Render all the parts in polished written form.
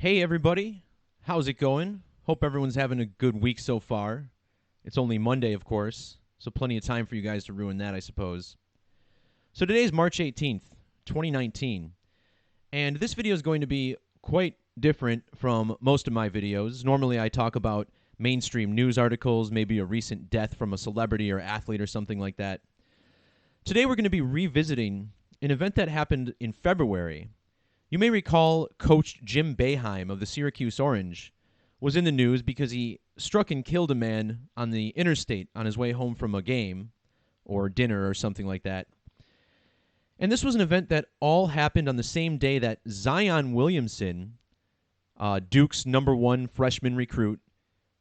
Hey everybody, how's it going? Hope everyone's having a good week so far. It's only Monday, of course, so plenty of time for you guys to ruin that, I suppose. So today's March 18th, 2019, and this video is going to be quite different from most of my videos. Normally I talk about mainstream news articles, maybe a recent death from a celebrity or athlete or something like that. Today we're going to be revisiting an event that happened in February. You may recall Coach Jim Boeheim of the Syracuse Orange was in the news because he struck and killed a man on the interstate on his way home from a game or dinner or something like that. And this was an event that all happened on the same day that Zion Williamson, Duke's #1 freshman recruit,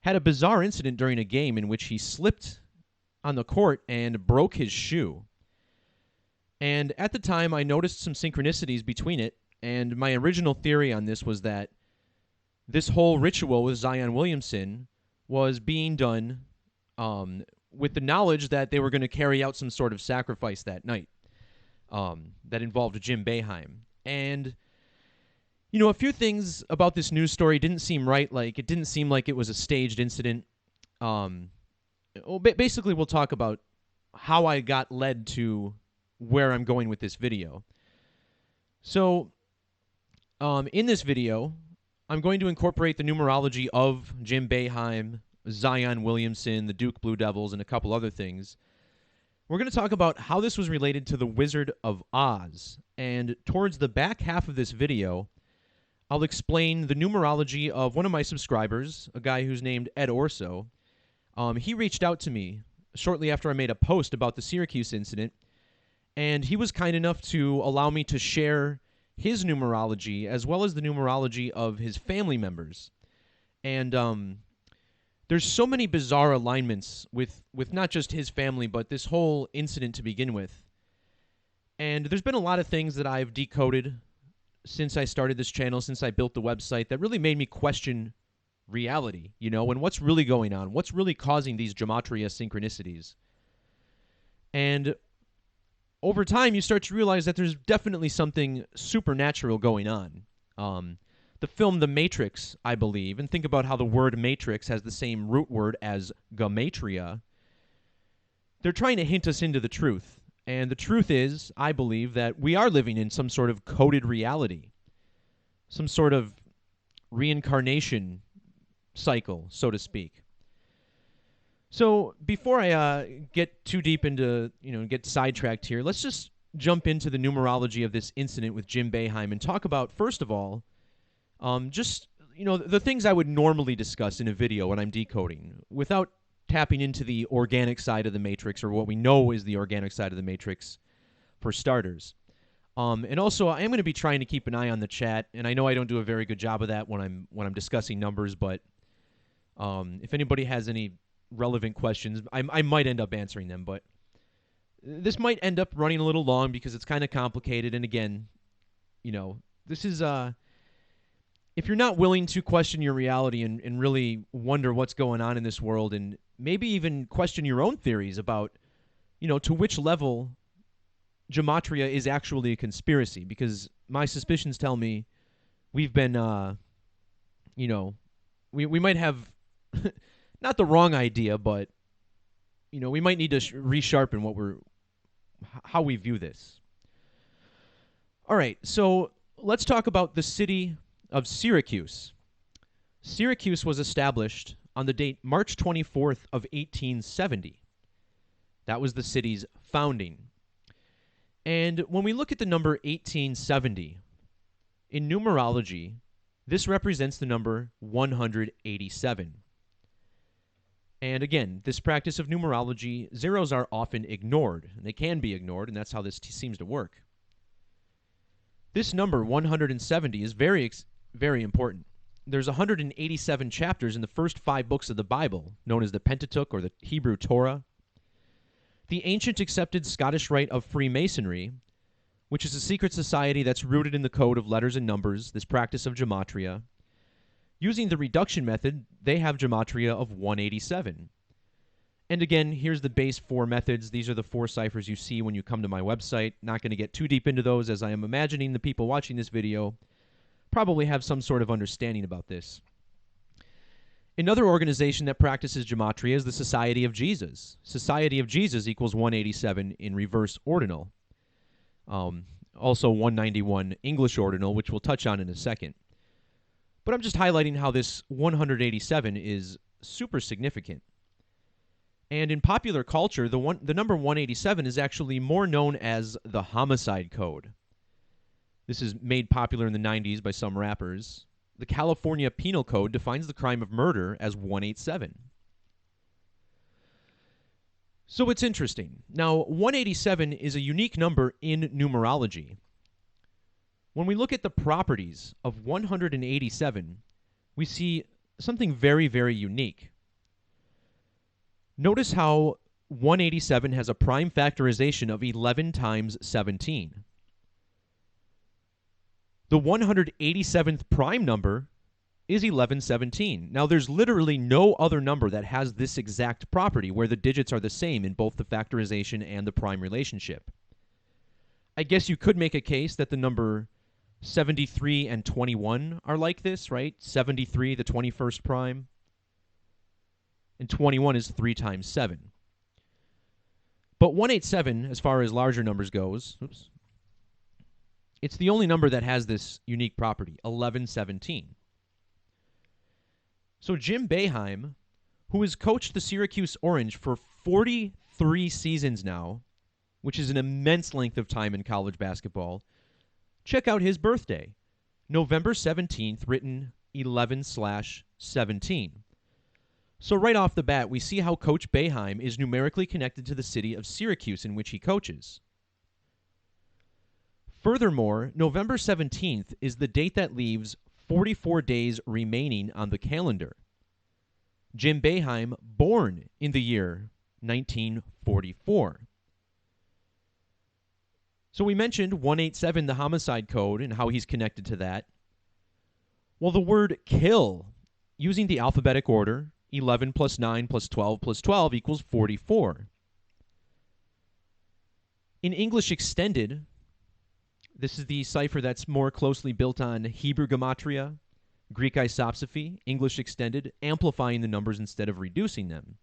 had a bizarre incident during a game in which he slipped on the court and broke his shoe. And at the time, I noticed some synchronicities between it. And my original theory on this was that this whole ritual with Zion Williamson was being done with the knowledge that they were going to carry out some sort of sacrifice that night that involved Jim Boeheim. And, you know, a few things about this news story didn't seem right. Like, it didn't seem like it was a staged incident. Basically, we'll talk about how I got led to where I'm going with this video. So, in this video, I'm going to incorporate the numerology of Jim Boeheim, Zion Williamson, the Duke Blue Devils, and a couple other things. We're going to talk about how this was related to the Wizard of Oz. And towards the back half of this video, I'll explain the numerology of one of my subscribers, a guy who's named Ed Orso. He reached out to me shortly after I made a post about the Syracuse incident, and he was kind enough to allow me to share his numerology as well as the numerology of his family members. And there's so many bizarre alignments with not just his family, but this whole incident to begin with. And there's been a lot of things that I've decoded since I started this channel, since I built the website, that really made me question reality, you know, and what's really going on, what's really causing these Gematria synchronicities. And over time, you start to realize that there's definitely something supernatural going on. The film The Matrix, I believe, and think about how the word matrix has the same root word as Gematria. They're trying to hint us into the truth. And the truth is, I believe, that we are living in some sort of coded reality, some sort of reincarnation cycle, so to speak. So before I get too deep into, get sidetracked here, let's just jump into the numerology of this incident with Jim Boeheim and talk about, first of all, the things I would normally discuss in a video when I'm decoding without tapping into the organic side of the matrix, or what we know is the organic side of the matrix, for starters. And also, I am going to be trying to keep an eye on the chat, and I know I don't do a very good job of that when I'm discussing numbers, but if anybody has any relevant questions, I might end up answering them, but this might end up running a little long because it's kind of complicated. And again, this is if you're not willing to question your reality and really wonder what's going on in this world, and maybe even question your own theories about, to which level Gematria is actually a conspiracy, because my suspicions tell me we've been we might have not the wrong idea, but we might need to resharpen how we view this. All right, so let's talk about the city of Syracuse. Syracuse was established on the date March 24th of 1870. That was the city's founding. And when we look at the number 1870, in numerology, this represents the number 187. And again, this practice of numerology, zeros are often ignored, and they can be ignored, and that's how this seems to work. This number, 170, is very, very important. There's 187 chapters in the first 5 books of the Bible, known as the Pentateuch or the Hebrew Torah. The ancient accepted Scottish rite of Freemasonry, which is a secret society that's rooted in the code of letters and numbers, this practice of Gematria. Using the reduction method, they have Gematria of 187. And again, here's the base 4 methods. These are the 4 ciphers you see when you come to my website. Not going to get too deep into those, as I am imagining the people watching this video probably have some sort of understanding about this. Another organization that practices Gematria is the Society of Jesus. Society of Jesus equals 187 in reverse ordinal. Also 191 English ordinal, which we'll touch on in a second. But I'm just highlighting how this 187 is super significant. And in popular culture, the number 187 is actually more known as the homicide code. This is made popular in the 90s by some rappers. The California Penal Code defines the crime of murder as 187. So it's interesting. Now, 187 is a unique number in numerology. When we look at the properties of 187, we see something very, very unique. Notice how 187 has a prime factorization of 11 times 17. The 187th prime number is 1117. Now, there's literally no other number that has this exact property where the digits are the same in both the factorization and the prime relationship. I guess you could make a case that the number 73 and 21 are like this, right? 73, the 21st prime, and 21 is 3 times 7. But 187, as far as larger numbers goes, it's the only number that has this unique property, 1117. So Jim Boeheim, who has coached the Syracuse Orange for 43 seasons now, which is an immense length of time in college basketball, check out his birthday, November 17th, written 11/17. So right off the bat, we see how Coach Boeheim is numerically connected to the city of Syracuse in which he coaches. Furthermore, November 17th is the date that leaves 44 days remaining on the calendar. Jim Boeheim, born in the year 1944. So we mentioned 187, the homicide code, and how he's connected to that. Well, the word kill, using the alphabetic order, 11 plus 9 plus 12 plus 12 equals 44. In English Extended, this is the cipher that's more closely built on Hebrew Gematria, Greek isopsephy, English Extended, amplifying the numbers instead of reducing them.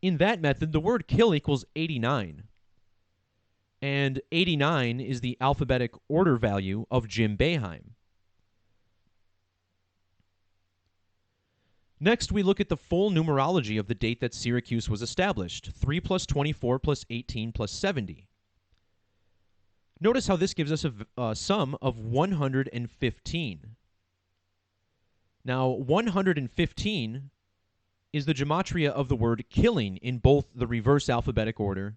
In that method, the word kill equals 89. And 89 is the alphabetic order value of Jim Boeheim. Next, we look at the full numerology of the date that Syracuse was established, 3 plus 24 plus 18 plus 70. Notice how this gives us a sum of 115. Now, 115 is the gematria of the word killing in both the reverse alphabetic order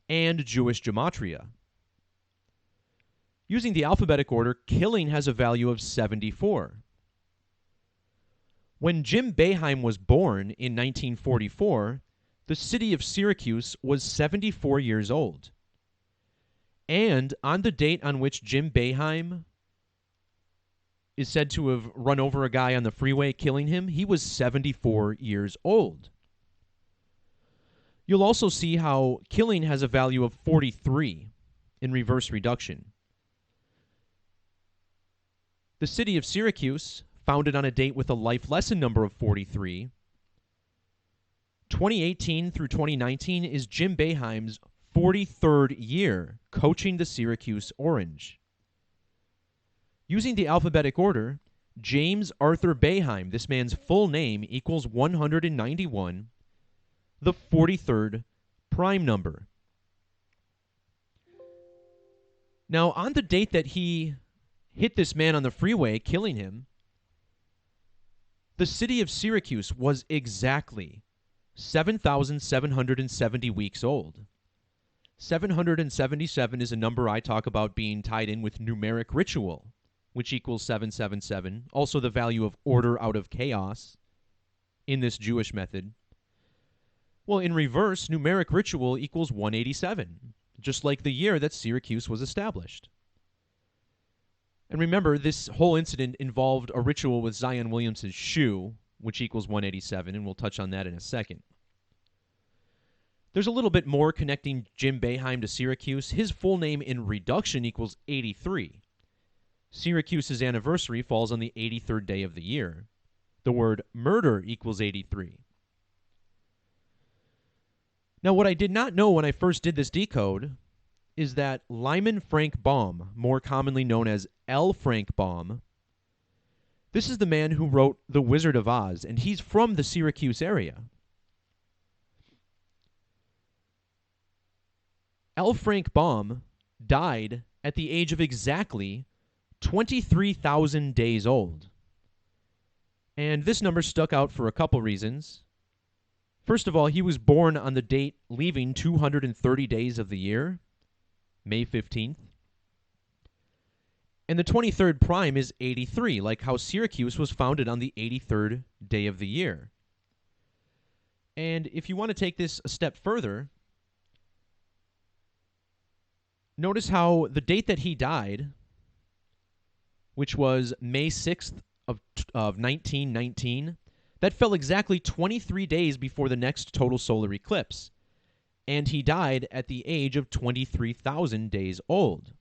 and Jewish gematria. Using the alphabetic order, killing has a value of 74. When Jim Boeheim was born in 1944, the city of Syracuse was 74 years old. And on the date on which Jim Boeheim is said to have run over a guy on the freeway, killing him, he was 74 years old. You'll also see how killing has a value of 43 in reverse reduction. The city of Syracuse, founded on a date with a life lesson number of 43, 2018 through 2019 is Jim Boeheim's 43rd year coaching the Syracuse Orange. Using the alphabetic order, James Arthur Boeheim, this man's full name, equals 191, the 43rd prime number. Now, on the date that he hit this man on the freeway, killing him, the city of Syracuse was exactly 7,770 weeks old. 777 is a number I talk about being tied in with numeric ritual, which equals 777, also the value of order out of chaos in this Jewish method. Well, in reverse, numeric ritual equals 187, just like the year that Syracuse was established. And remember, this whole incident involved a ritual with Zion Williamson's shoe, which equals 187, and we'll touch on that in a second. There's a little bit more connecting Jim Boeheim to Syracuse. His full name in reduction equals 83. Syracuse's anniversary falls on the 83rd day of the year. The word murder equals 83. Now, what I did not know when I first did this decode is that Lyman Frank Baum, more commonly known as L. Frank Baum, this is the man who wrote The Wizard of Oz, and he's from the Syracuse area. L. Frank Baum died at the age of exactly 23,000 days old. And this number stuck out for a couple reasons. First of all, he was born on the date leaving 230 days of the year, May 15th. And the 23rd prime is 83, like how Syracuse was founded on the 83rd day of the year. And if you want to take this a step further, notice how the date that he died, which was May 6th of 1919, that fell exactly 23 days before the next total solar eclipse. And he died at the age of 23,000 days old.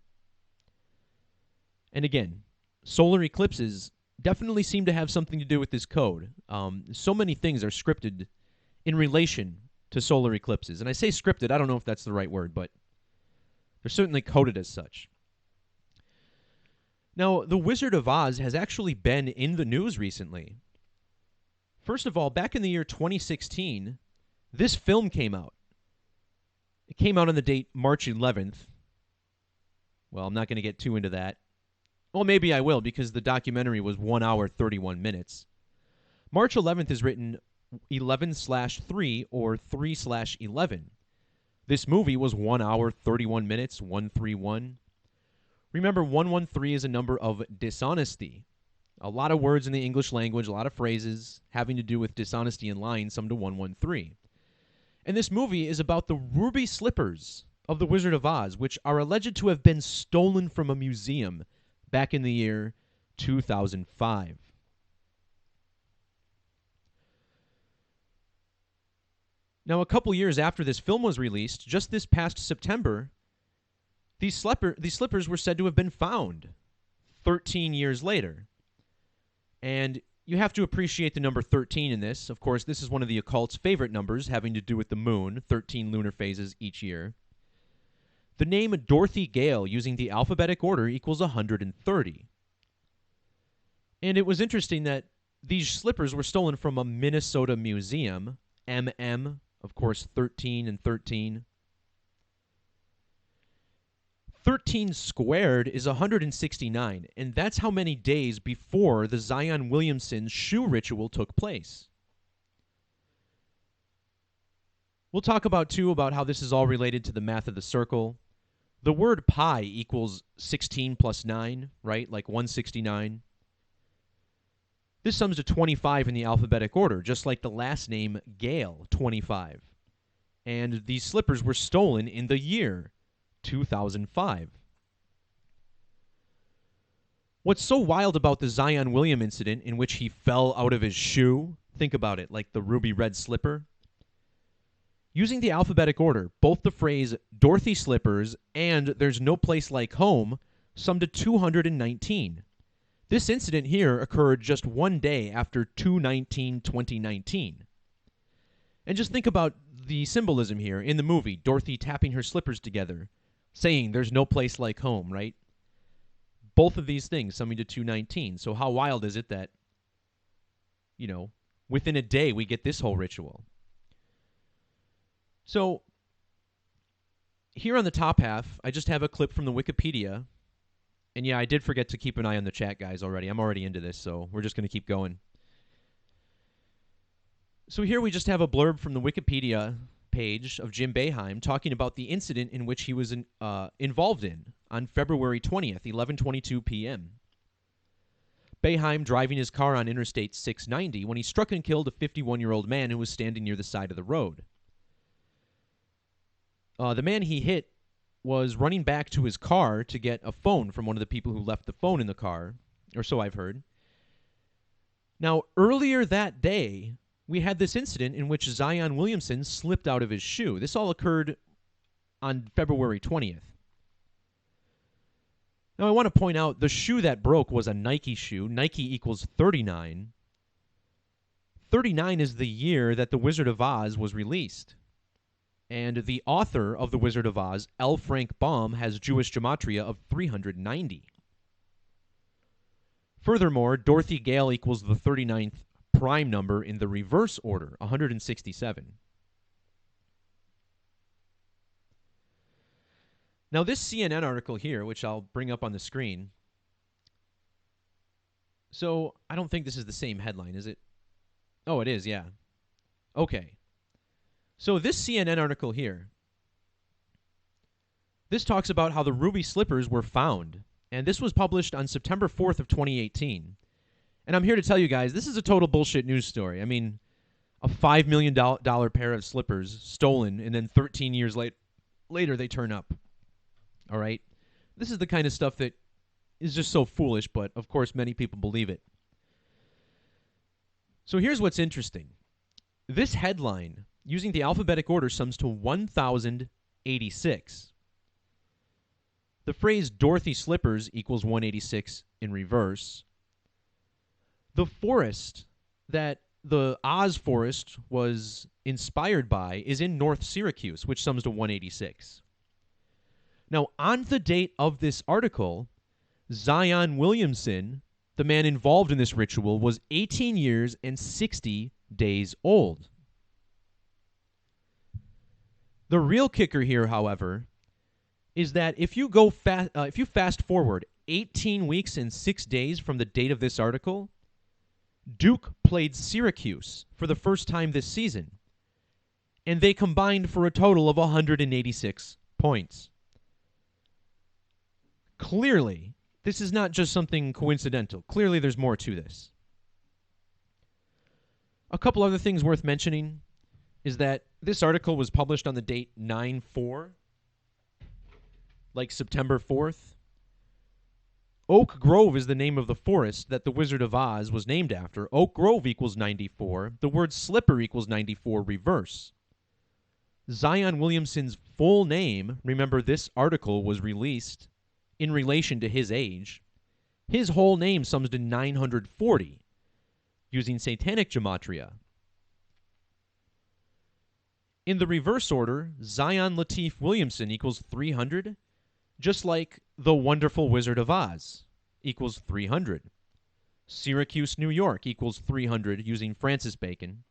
And again, solar eclipses definitely seem to have something to do with this code. So many things are scripted in relation to solar eclipses. And I say scripted, I don't know if that's the right word, but they're certainly coded as such. Now, The Wizard of Oz has actually been in the news recently. First of all, back in the year 2016, this film came out. It came out on the date March 11th. Well, I'm not going to get too into that. Well, maybe I will, because the documentary was 1 hour, 31 minutes. March 11th is written 11/3 or 3/11. This movie was 1 hour, 31 minutes, 131. Remember, 113 is a number of dishonesty. A lot of words in the English language, a lot of phrases having to do with dishonesty in line, sum to 113. And this movie is about the ruby slippers of the Wizard of Oz, which are alleged to have been stolen from a museum back in the year 2005. Now, a couple years after this film was released, just this past September, these slippers were said to have been found 13 years later. And you have to appreciate the number 13 in this. Of course, this is one of the occult's favorite numbers, having to do with the moon, 13 lunar phases each year. The name Dorothy Gale, using the alphabetic order, equals 130. And it was interesting that these slippers were stolen from a Minnesota museum, MM, of course, 13 and 13. 13 squared is 169, and that's how many days before the Zion Williamson shoe ritual took place. We'll talk about, too, about how this is all related to the math of the circle. The word pi equals 16 plus 9, right? Like 169. This sums to 25 in the alphabetic order, just like the last name Gale, 25. And these slippers were stolen in the year 2005. What's so wild about the Zion William incident in which he fell out of his shoe, think about it, like the ruby red slipper. Using the alphabetic order, both the phrase Dorothy slippers and there's no place like home sum to 219. This incident here occurred just one day after 2/19/2019. And just think about the symbolism here in the movie, Dorothy tapping her slippers together, saying there's no place like home, right? Both of these things summing to 219. So how wild is it that, within a day we get this whole ritual? So here on the top half, I just have a clip from the Wikipedia. And yeah, I did forget to keep an eye on the chat, guys, already. I'm already into this, so we're just going to keep going. So here we just have a blurb from the Wikipedia page of Jim Boeheim talking about the incident in which he was involved in on February 20th, 11:22 p.m. Boeheim driving his car on Interstate 690 when he struck and killed a 51-year-old man who was standing near the side of the road. The man he hit was running back to his car to get a phone from one of the people who left the phone in the car, or so I've heard. Now, earlier that day, we had this incident in which Zion Williamson slipped out of his shoe. This all occurred on February 20th. Now, I want to point out the shoe that broke was a Nike shoe. Nike equals 39. 39 is the year that The Wizard of Oz was released. And the author of The Wizard of Oz, L. Frank Baum, has Jewish gematria of 390. Furthermore, Dorothy Gale equals the 39th prime number in the reverse order, 167. Now, this CNN article here, which I'll bring up on the screen, so I don't think this is the same headline, is it? Oh, it is, yeah. Okay. So this CNN article here, this talks about how the ruby slippers were found, and this was published on September 4th of 2018. And I'm here to tell you guys, this is a total bullshit news story. I mean, a $5 million pair of slippers stolen, and then 13 years later they turn up. All right? This is the kind of stuff that is just so foolish, but of course many people believe it. So here's what's interesting. This headline, using the alphabetic order, sums to 1,086. The phrase Dorothy Slippers equals 186 in reverse. The forest that the Oz forest was inspired by is in North Syracuse, which sums to 186. Now, on the date of this article, Zion Williamson, the man involved in this ritual, was 18 years and 60 days old. The real kicker here, however, is that if you fast forward 18 weeks and 6 days from the date of this article, Duke played Syracuse for the first time this season, and they combined for a total of 186 points. Clearly, this is not just something coincidental. Clearly, there's more to this. A couple other things worth mentioning is that this article was published on the date 9/4, like September 4th. Oak Grove is the name of the forest that the Wizard of Oz was named after. Oak Grove equals 94. The word slipper equals 94 reverse. Zion Williamson's full name, remember this article was released in relation to his age, his whole name sums to 940 using satanic gematria. In the reverse order, Zion Lateef Williamson equals 300, just like the wonderful Wizard of Oz equals 300. Syracuse, New York equals 300 using Francis Bacon.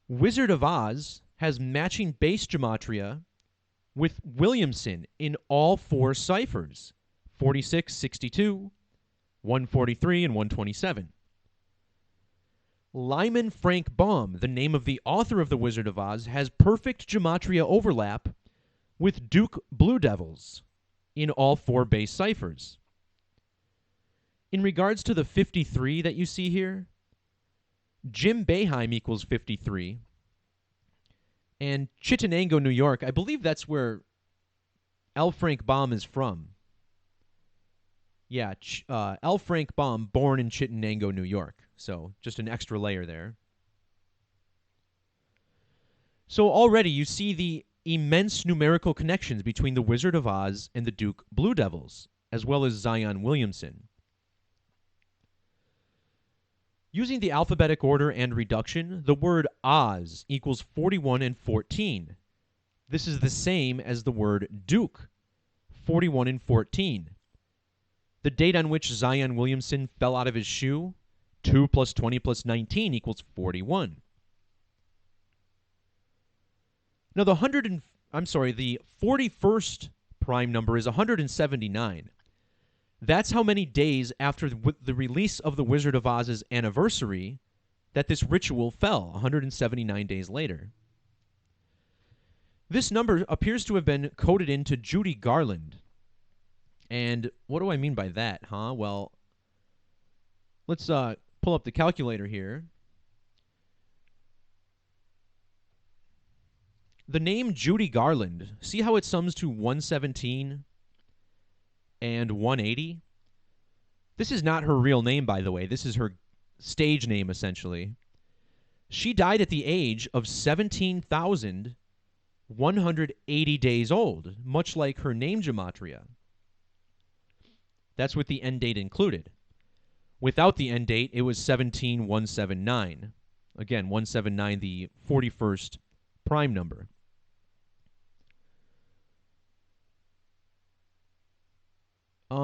Wizard of Oz has matching base gematria with Williamson in all four ciphers, 46, 62, 143, and 127. Lyman Frank Baum, the name of the author of The Wizard of Oz, has perfect gematria overlap with Duke Blue Devils in all four base ciphers. In regards to the 53 that you see here, Jim Boeheim equals 53, and Chittenango, New York, I believe that's where L. Frank Baum is from. Yeah, L. Frank Baum, born in Chittenango, New York. So just an extra layer there. So already you see the immense numerical connections between the Wizard of Oz and the Duke Blue Devils, as well as Zion Williamson. Using the alphabetic order and reduction, the word Oz equals 41 and 14. This is the same as the word Duke, 41 and 14. The date on which Zion Williamson fell out of his shoe, 2 plus 20 plus 19 equals 41. Now the 41st prime number is 179. That's how many days after the release of The Wizard of Oz's anniversary that this ritual fell, 179 days later. This number appears to have been coded into Judy Garland. And what do I mean by that, huh? Well, let's pull up the calculator here. The name Judy Garland, see how it sums to 117 and 180? This is not her real name, by the way. This is her stage name, essentially. She died at the age of 17,180 days old, much like her name gematria. That's with the end date included. Without the end date, it was 17179. Again, 179, the 41st prime number.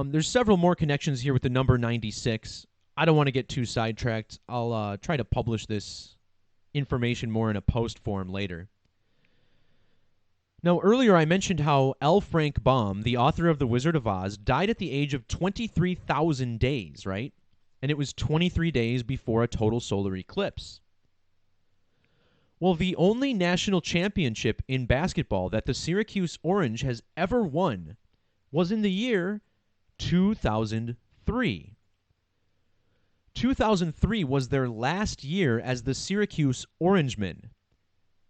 There's several more connections here with the number 96. I don't want to get too sidetracked. I'll try to publish this information more in a post form later. Now, earlier I mentioned how L. Frank Baum, the author of The Wizard of Oz, died at the age of 23,000 days, right? And it was 23 days before a total solar eclipse. Well, the only national championship in basketball that the Syracuse Orange has ever won was in the year 2003. 2003 was their last year as the Syracuse Orangemen.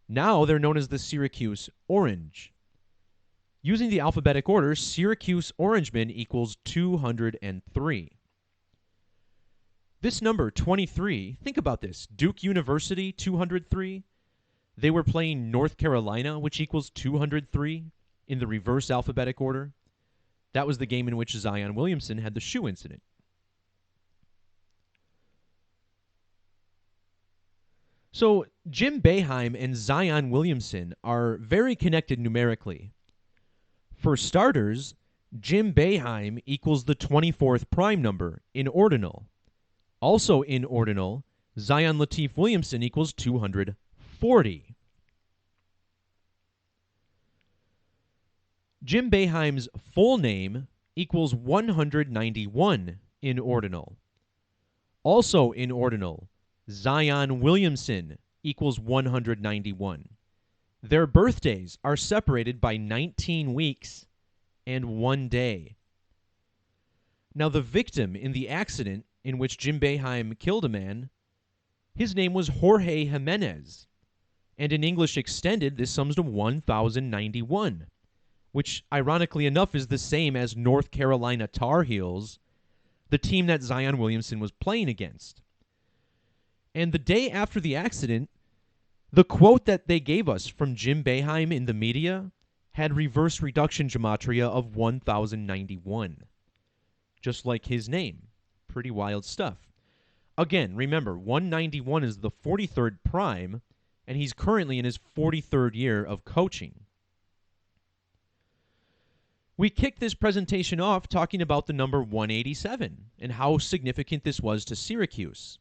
Now they're known as the Syracuse Orange. Using the alphabetic order, Syracuse Orangemen equals 203. This number, 23, think about this. Duke University, 203. They were playing North Carolina, which equals 203 in the reverse alphabetic order. That was the game in which Zion Williamson had the shoe incident. So Jim Boeheim and Zion Williamson are very connected numerically. For starters, Jim Boeheim equals the 24th prime number in ordinal. Also in ordinal, Zion Lateef Williamson equals 240. Jim Boeheim's full name equals 191 in ordinal. Also in ordinal, Zion Williamson equals 191. Their birthdays are separated by 19 weeks and 1 day. Now, the victim in the accident in which Jim Boeheim killed a man, his name was Jorge Jimenez. And in English Extended, this sums to 1,091, which, ironically enough, is the same as North Carolina Tar Heels, the team that Zion Williamson was playing against. And the day after the accident, the quote that they gave us from Jim Boeheim in the media had reverse reduction gematria of 1,091. Just like his name. Pretty wild stuff. Again, remember, 191 is the 43rd prime, and he's currently in his 43rd year of coaching. We kicked this presentation off talking about the number 187 and how significant this was to Syracuse.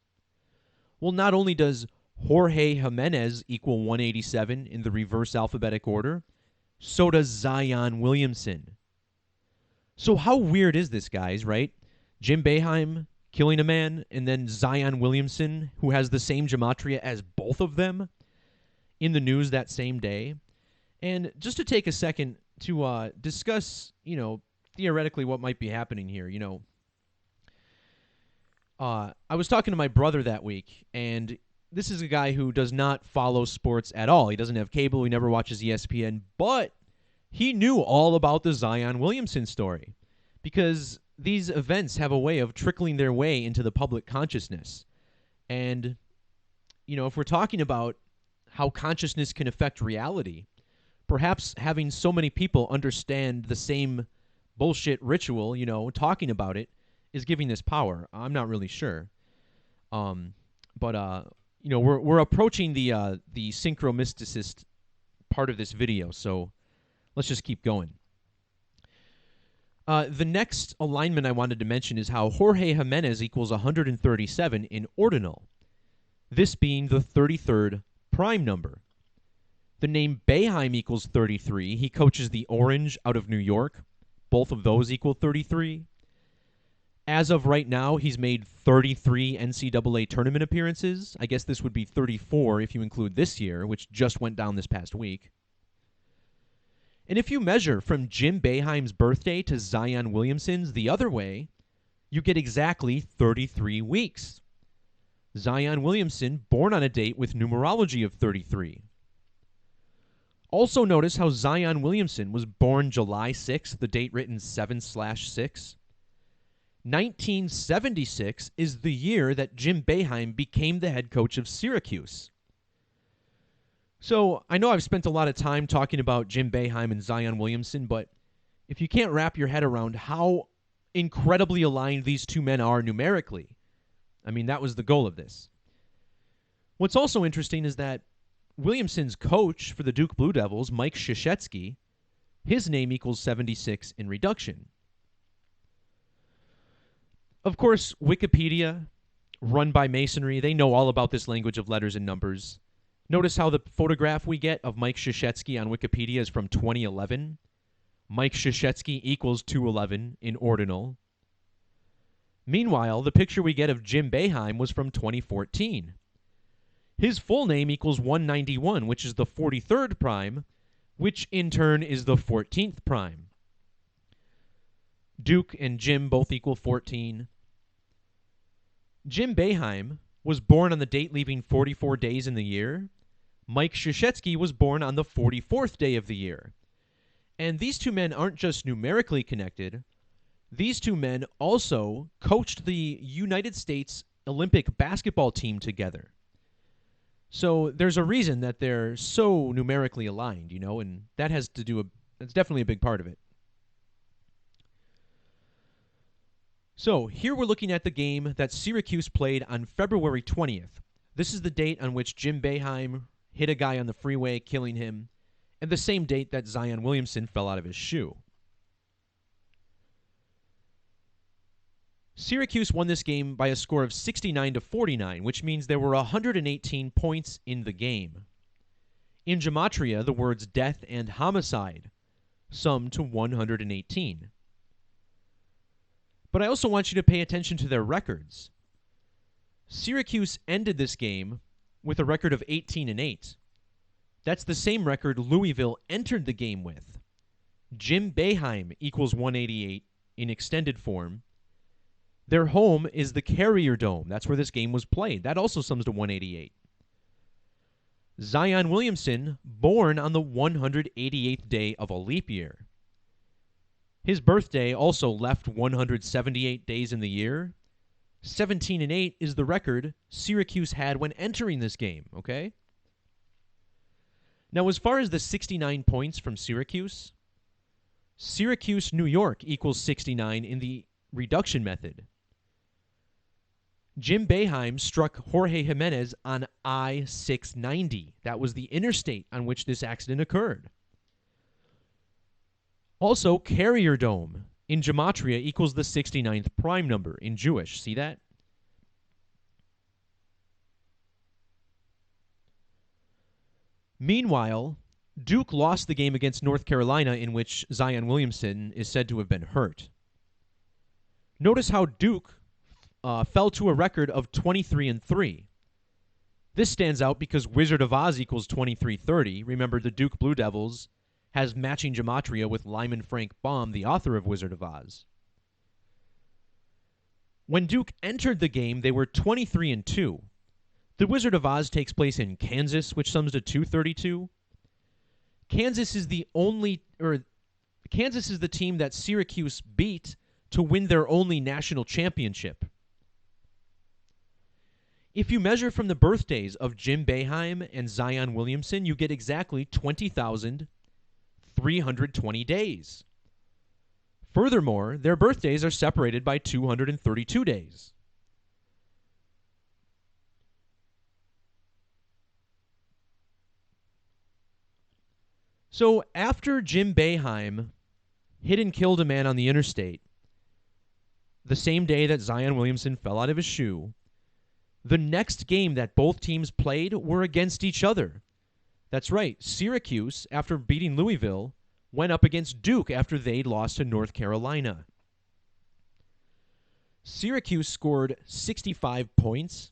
Well, not only does Jorge Jimenez equal 187 in the reverse alphabetic order, so does Zion Williamson. So how weird is this, guys, right? Jim Boeheim killing a man, and then Zion Williamson, who has the same gematria as both of them, in the news that same day. And just to take a second to discuss, theoretically what might be happening here, I was talking to my brother that week, and this is a guy who does not follow sports at all. He doesn't have cable. He never watches ESPN, but he knew all about the Zion Williamson story because these events have a way of trickling their way into the public consciousness. And, if we're talking about how consciousness can affect reality, perhaps having so many people understand the same bullshit ritual, talking about it, is giving this power. I'm not really sure. But we're approaching the Synchromysticist part of this video, so let's just keep going. The next alignment I wanted to mention is how Jorge Jimenez equals 137 in ordinal, this being the 33rd prime number. The name Boeheim equals 33. He coaches the Orange out of New York. Both of those equal 33. As of right now, he's made 33 NCAA tournament appearances. I guess this would be 34 if you include this year, which just went down this past week. And if you measure from Jim Boeheim's birthday to Zion Williamson's the other way, you get exactly 33 weeks. Zion Williamson born on a date with numerology of 33. Also notice how Zion Williamson was born July 6th, the date written 7/6. 1976 is the year that Jim Boeheim became the head coach of Syracuse. So I know I've spent a lot of time talking about Jim Boeheim and Zion Williamson, but if you can't wrap your head around how incredibly aligned these two men are numerically. I mean, that was the goal of this. What's also interesting is that Williamson's coach for the Duke Blue Devils, Mike Krzyzewski, his name equals 76 in reduction. Of course, Wikipedia, run by Masonry, they know all about this language of letters and numbers. Notice how the photograph we get of Mike Krzyzewski on Wikipedia is from 2011. Mike Krzyzewski equals 211 in ordinal. Meanwhile, the picture we get of Jim Boeheim was from 2014. His full name equals 191, which is the 43rd prime, which in turn is the 14th prime. Duke and Jim both equal 14. Jim Boeheim was born on the date leaving 44 days in the year. Mike Krzyzewski was born on the 44th day of the year. And these two men aren't just numerically connected. These two men also coached the United States Olympic basketball team together. So there's a reason that they're so numerically aligned, and that has to do that's definitely a big part of it. So here we're looking at the game that Syracuse played on February 20th. This is the date on which Jim Boeheim hit a guy on the freeway, killing him, and the same date that Zion Williamson fell out of his shoe. Syracuse won this game by a score of 69-49, which means there were 118 points in the game. In Gematria, the words death and homicide sum to 118. But I also want you to pay attention to their records. Syracuse ended this game with a record of 18-8. That's the same record Louisville entered the game with. Jim Boeheim equals 188 in extended form. Their home is the Carrier Dome. That's where this game was played. That also sums to 188. Zion Williamson, born on the 188th day of a leap year. His birthday also left 178 days in the year. 17-8 is the record Syracuse had when entering this game, okay? Now, as far as the 69 points from Syracuse, New York equals 69 in the reduction method. Jim Boeheim struck Jorge Jimenez on I-690. That was the interstate on which this accident occurred. Also, Carrier Dome in Gematria equals the 69th prime number in Jewish. See that? Meanwhile, Duke lost the game against North Carolina in which Zion Williamson is said to have been hurt. Notice how Duke fell to a record of 23-3. This stands out because Wizard of Oz equals 2330. Remember, the Duke Blue Devils has matching gematria with Lyman Frank Baum, the author of Wizard of Oz. When Duke entered the game, they were 23-2. The Wizard of Oz takes place in Kansas, which sums to 232. Kansas is the team that Syracuse beat to win their only national championship. If you measure from the birthdays of Jim Boeheim and Zion Williamson, you get exactly 20,320 days. Furthermore, their birthdays are separated by 232 days. So after Jim Boeheim hit and killed a man on the interstate, the same day that Zion Williamson fell out of his shoe, the next game that both teams played were against each other. That's right, Syracuse, after beating Louisville, went up against Duke after they lost to North Carolina. Syracuse scored 65 points.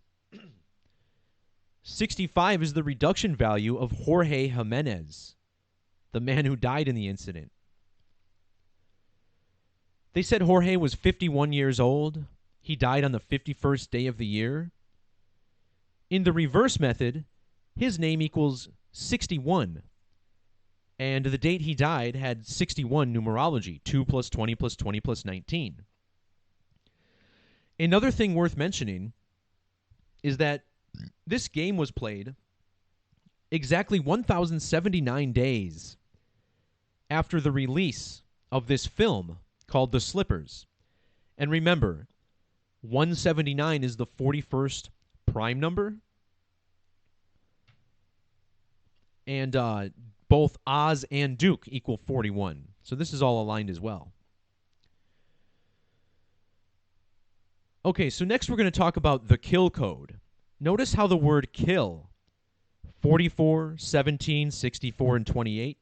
65 is the reduction value of Jorge Jimenez, the man who died in the incident. They said Jorge was 51 years old. He died on the 51st day of the year. In the reverse method, his name equals 61. And the date he died had 61 numerology, 2 plus 20 plus 20 plus 19. Another thing worth mentioning is that this game was played exactly 1,079 days after the release of this film called The Slippers. And remember, 179 is the 41st prime number. And both Oz and Duke equal 41. So this is all aligned as well. Okay, so next we're going to talk about the kill code. Notice how the word kill, 44, 17, 64, and 28,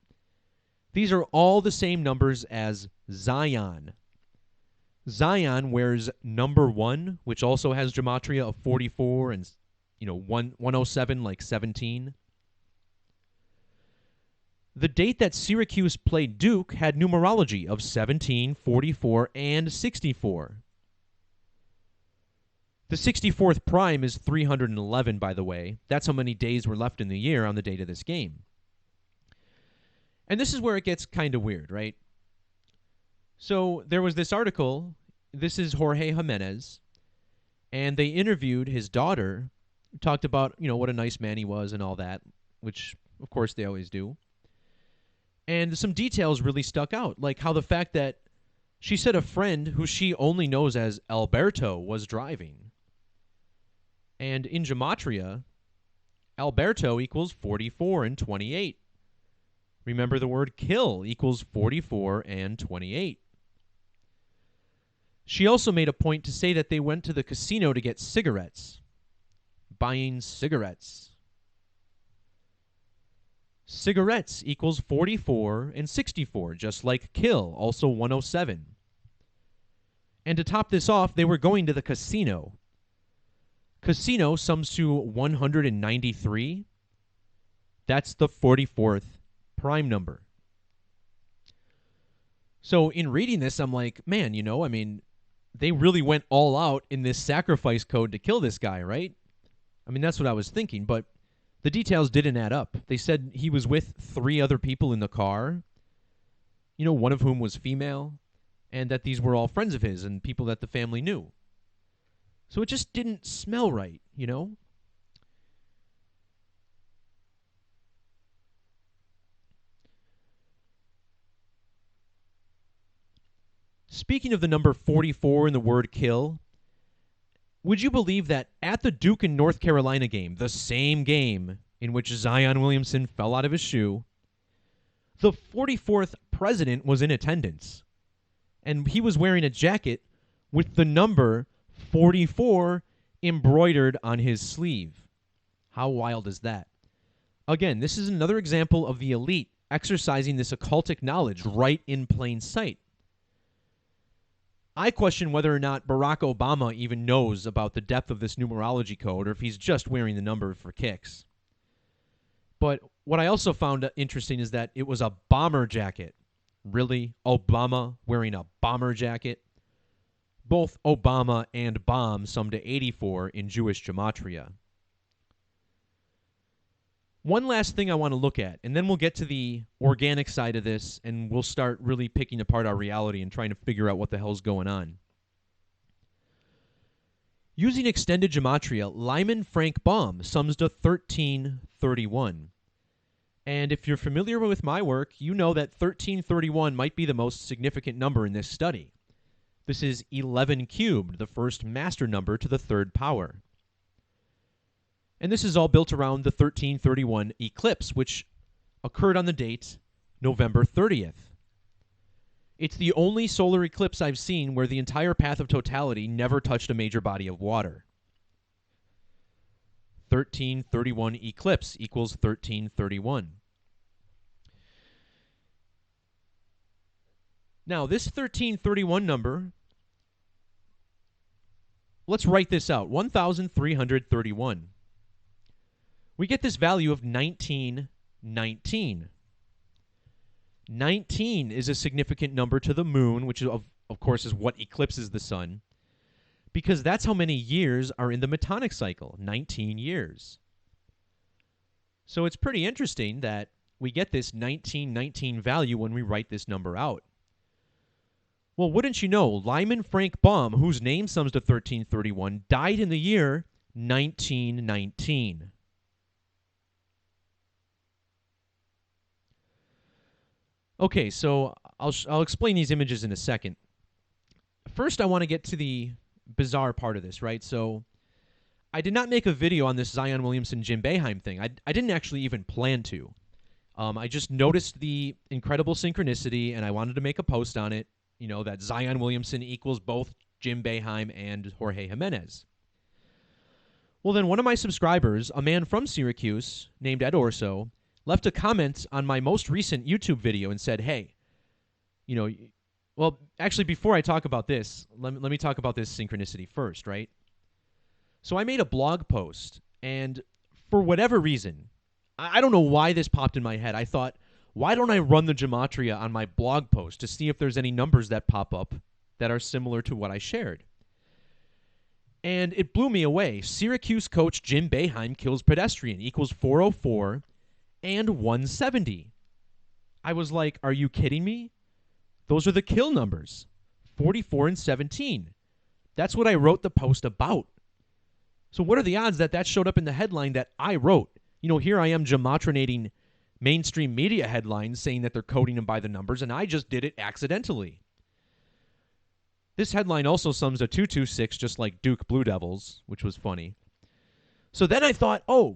these are all the same numbers as Zion. Zion wears number 1, which also has gematria of 44 and 107 like 17. The date that Syracuse played Duke had numerology of 17, 44, and 64. The 64th prime is 311, by the way. That's how many days were left in the year on the date of this game. And this is where it gets kind of weird, right? So there was this article. This is Jorge Jimenez. And they interviewed his daughter, talked about, what a nice man he was and all that, which, of course, they always do. And some details really stuck out, like how the fact that she said a friend who she only knows as Alberto was driving. And in Gematria, Alberto equals 44 and 28. Remember, the word kill equals 44 and 28. She also made a point to say that they went to the casino to get cigarettes. Buying cigarettes. Cigarettes equals 44 and 64, just like kill, also 107. And to top this off, they were going to the casino. Casino sums to 193. That's the 44th prime number. So in reading this, I'm like, man, they really went all out in this sacrifice code to kill this guy, right? That's what I was thinking, but the details didn't add up. They said he was with 3 other people in the car, one of whom was female, and that these were all friends of his and people that the family knew. So it just didn't smell right, Speaking of the number 44 in the word kill, would you believe that at the Duke and North Carolina game, the same game in which Zion Williamson fell out of his shoe, the 44th president was in attendance, and he was wearing a jacket with the number 44 embroidered on his sleeve. How wild is that? Again, this is another example of the elite exercising this occultic knowledge right in plain sight. I question whether or not Barack Obama even knows about the depth of this numerology code or if he's just wearing the number for kicks. But what I also found interesting is that it was a bomber jacket. Really? Obama wearing a bomber jacket? Both Obama and bomb sum to 84 in Jewish gematria. One last thing I want to look at, and then we'll get to the organic side of this, and we'll start really picking apart our reality and trying to figure out what the hell's going on. Using extended gematria, Lyman Frank Baum sums to 1331. And if you're familiar with my work, you know that 1331 might be the most significant number in this study. This is 11 cubed, the first master number to the 3rd power. And this is all built around the 1331 eclipse, which occurred on the date November 30th. It's the only solar eclipse I've seen where the entire path of totality never touched a major body of water. 1331 eclipse equals 1331. Now, this 1331 number, let's write this out, 1,331. We get this value of 1919. 19 is a significant number to the moon, which of course is what eclipses the sun, because that's how many years are in the Metonic cycle, 19 years. So it's pretty interesting that we get this 1919 value when we write this number out. Well, wouldn't you know, Lyman Frank Baum, whose name sums to 1331, died in the year 1919. Okay, so I'll explain these images in a second. first I want to get to the bizarre part of this, right? So I did not make a video on this Zion Williamson Jim Boeheim thing. I didn't actually even plan to. I just noticed the incredible synchronicity, and I wanted to make a post on it, that Zion Williamson equals both Jim Boeheim and Jorge Jimenez. Well, then one of my subscribers, a man from Syracuse named Ed Orso, left a comment on my most recent YouTube video and said, hey, well, actually, before I talk about this, let me talk about this synchronicity first, right? So I made a blog post, and for whatever reason, I don't know why this popped in my head. I thought, why don't I run the Gematria on my blog post to see if there's any numbers that pop up that are similar to what I shared? And it blew me away. Syracuse coach Jim Boeheim kills pedestrian equals 404 and 170. I was like, are you kidding me? Those are the kill numbers, 44 and 17. That's what I wrote the post about. So what are the odds that that showed up in the headline that I wrote? Here I am gematrinating mainstream media headlines saying that they're coding them by the numbers, and I just did it accidentally. This headline also sums to 226, just like Duke Blue Devils, which was funny. So then I thought, well,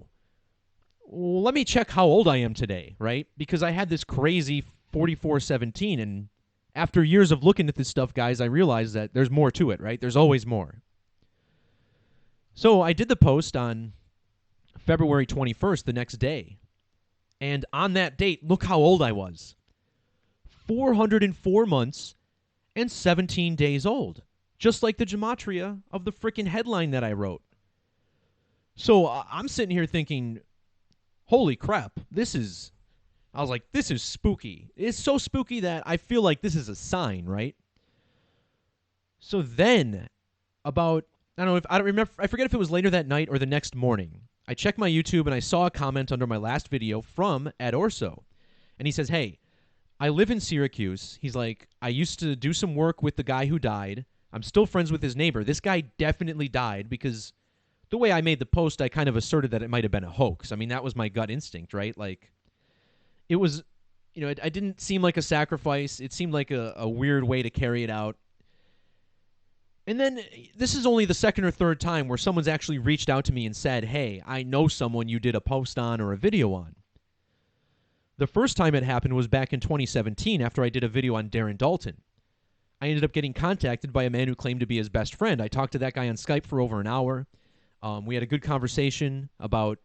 let me check how old I am today, right? Because I had this crazy 4417, and after years of looking at this stuff, guys, I realized that there's more to it, right? There's always more. So I did the post on February 21st, the next day. And on that date, look how old I was. 404 months and 17 days old. Just like the gematria of the freaking headline that I wrote. So I'm sitting here thinking, holy crap, I was like, this is spooky. It's so spooky that I feel like this is a sign, right? So then, I forget if it was later that night or the next morning, I checked my YouTube and I saw a comment under my last video from Ed Orso. And he says, hey, I live in Syracuse. He's like, I used to do some work with the guy who died. I'm still friends with his neighbor. This guy definitely died because the way I made the post, I kind of asserted that it might have been a hoax. I mean, that was my gut instinct, right? Like, it was, it didn't seem like a sacrifice. It seemed like a weird way to carry it out. And then this is only the second or third time where someone's actually reached out to me and said, hey, I know someone you did a post on or a video on. The first time it happened was back in 2017 after I did a video on Darren Dalton. I ended up getting contacted by a man who claimed to be his best friend. I talked to that guy on Skype for over an hour. We had a good conversation about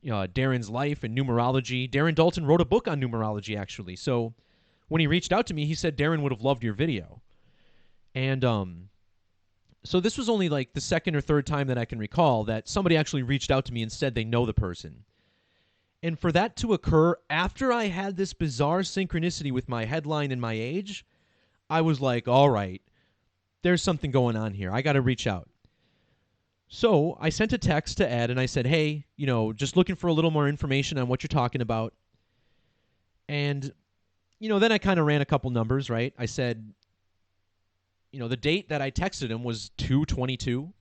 Darren's life and numerology. Darren Dalton wrote a book on numerology, actually. So when he reached out to me, he said Darren would have loved your video. And so this was only like the second or third time that I can recall that somebody actually reached out to me and said they know the person. And for that to occur after I had this bizarre synchronicity with my headline and my age, I was like, all right, there's something going on here. I got to reach out. So I sent a text to Ed and I said, hey, just looking for a little more information on what you're talking about. And, then I kind of ran a couple numbers, right? I said, the date that I texted him was 2/22.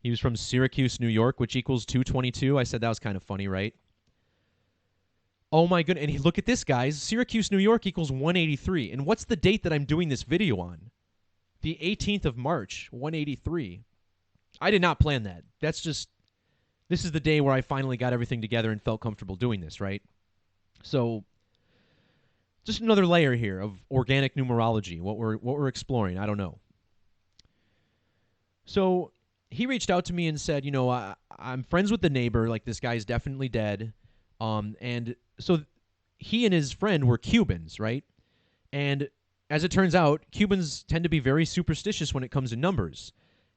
He was from Syracuse, New York, which equals 2/22. I said that was kind of funny, right? Oh my goodness. And look at this, guys. Syracuse, New York equals 183. And what's the date that I'm doing this video on? The 18th of March, 183. I did not plan that. This is the day where I finally got everything together and felt comfortable doing this, right? So just another layer here of organic numerology, what we're exploring. I don't know. So he reached out to me and said, I'm friends with the neighbor. Like, this guy's definitely dead. And so he and his friend were Cubans, right? And as it turns out, Cubans tend to be very superstitious when it comes to numbers,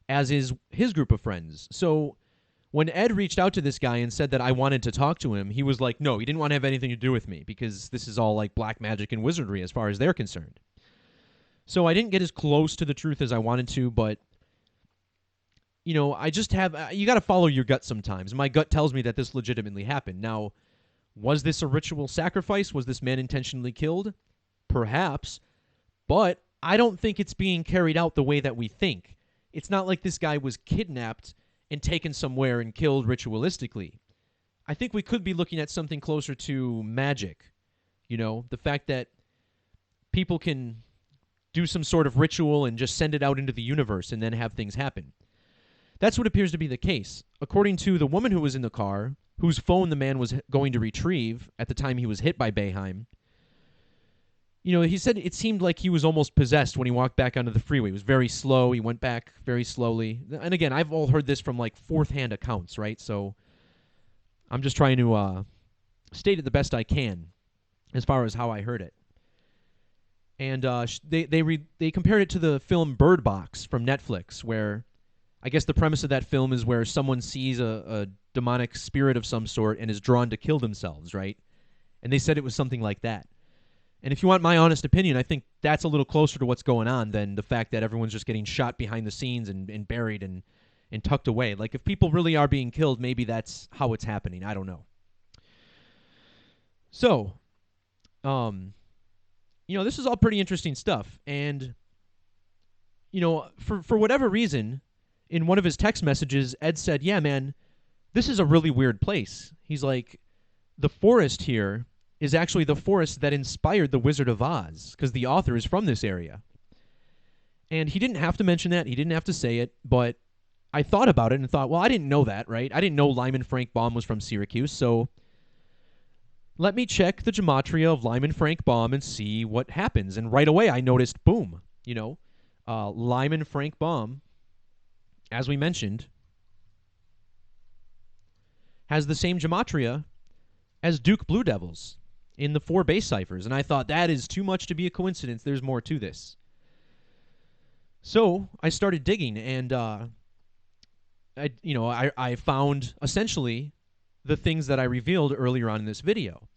as is his group of friends. So when Ed reached out to this guy and said that I wanted to talk to him, he was like, no, he didn't want to have anything to do with me because this is all like black magic and wizardry as far as they're concerned. So I didn't get as close to the truth as I wanted to, but, I just have, you got to follow your gut sometimes. My gut tells me that this legitimately happened. Now, was this a ritual sacrifice? Was this man intentionally killed? Perhaps. But I don't think it's being carried out the way that we think. It's not like this guy was kidnapped and taken somewhere and killed ritualistically. I think we could be looking at something closer to magic. The fact that people can do some sort of ritual and just send it out into the universe and then have things happen. That's what appears to be the case. According to the woman who was in the car, whose phone the man was going to retrieve at the time he was hit by Boeheim, he said it seemed like he was almost possessed when he walked back onto the freeway. He was very slow. He went back very slowly. And again, I've all heard this from like fourth-hand accounts, right? So I'm just trying to state it the best I can as far as how I heard it. And they compared it to the film Bird Box from Netflix, where I guess the premise of that film is where someone sees a demonic spirit of some sort and is drawn to kill themselves, right? And they said it was something like that. And if you want my honest opinion, I think that's a little closer to what's going on than the fact that everyone's just getting shot behind the scenes and buried and tucked away. Like, if people really are being killed, maybe that's how it's happening. I don't know. So, this is all pretty interesting stuff. And, for whatever reason, in one of his text messages, Ed said, yeah, man, this is a really weird place. He's like, the forest here is actually the forest that inspired The Wizard of Oz, because the author is from this area. And he didn't have to mention that. He didn't have to say it, but I thought about it and thought, well, I didn't know that, right? I didn't know Lyman Frank Baum was from Syracuse, so let me check the gematria of Lyman Frank Baum and see what happens. And right away I noticed, boom, Lyman Frank Baum, as we mentioned, has the same gematria as Duke Blue Devils in the 4 base ciphers. And I thought, that is too much to be a coincidence. There's more to this. So I started digging, and I found essentially the things that I revealed earlier on in this video.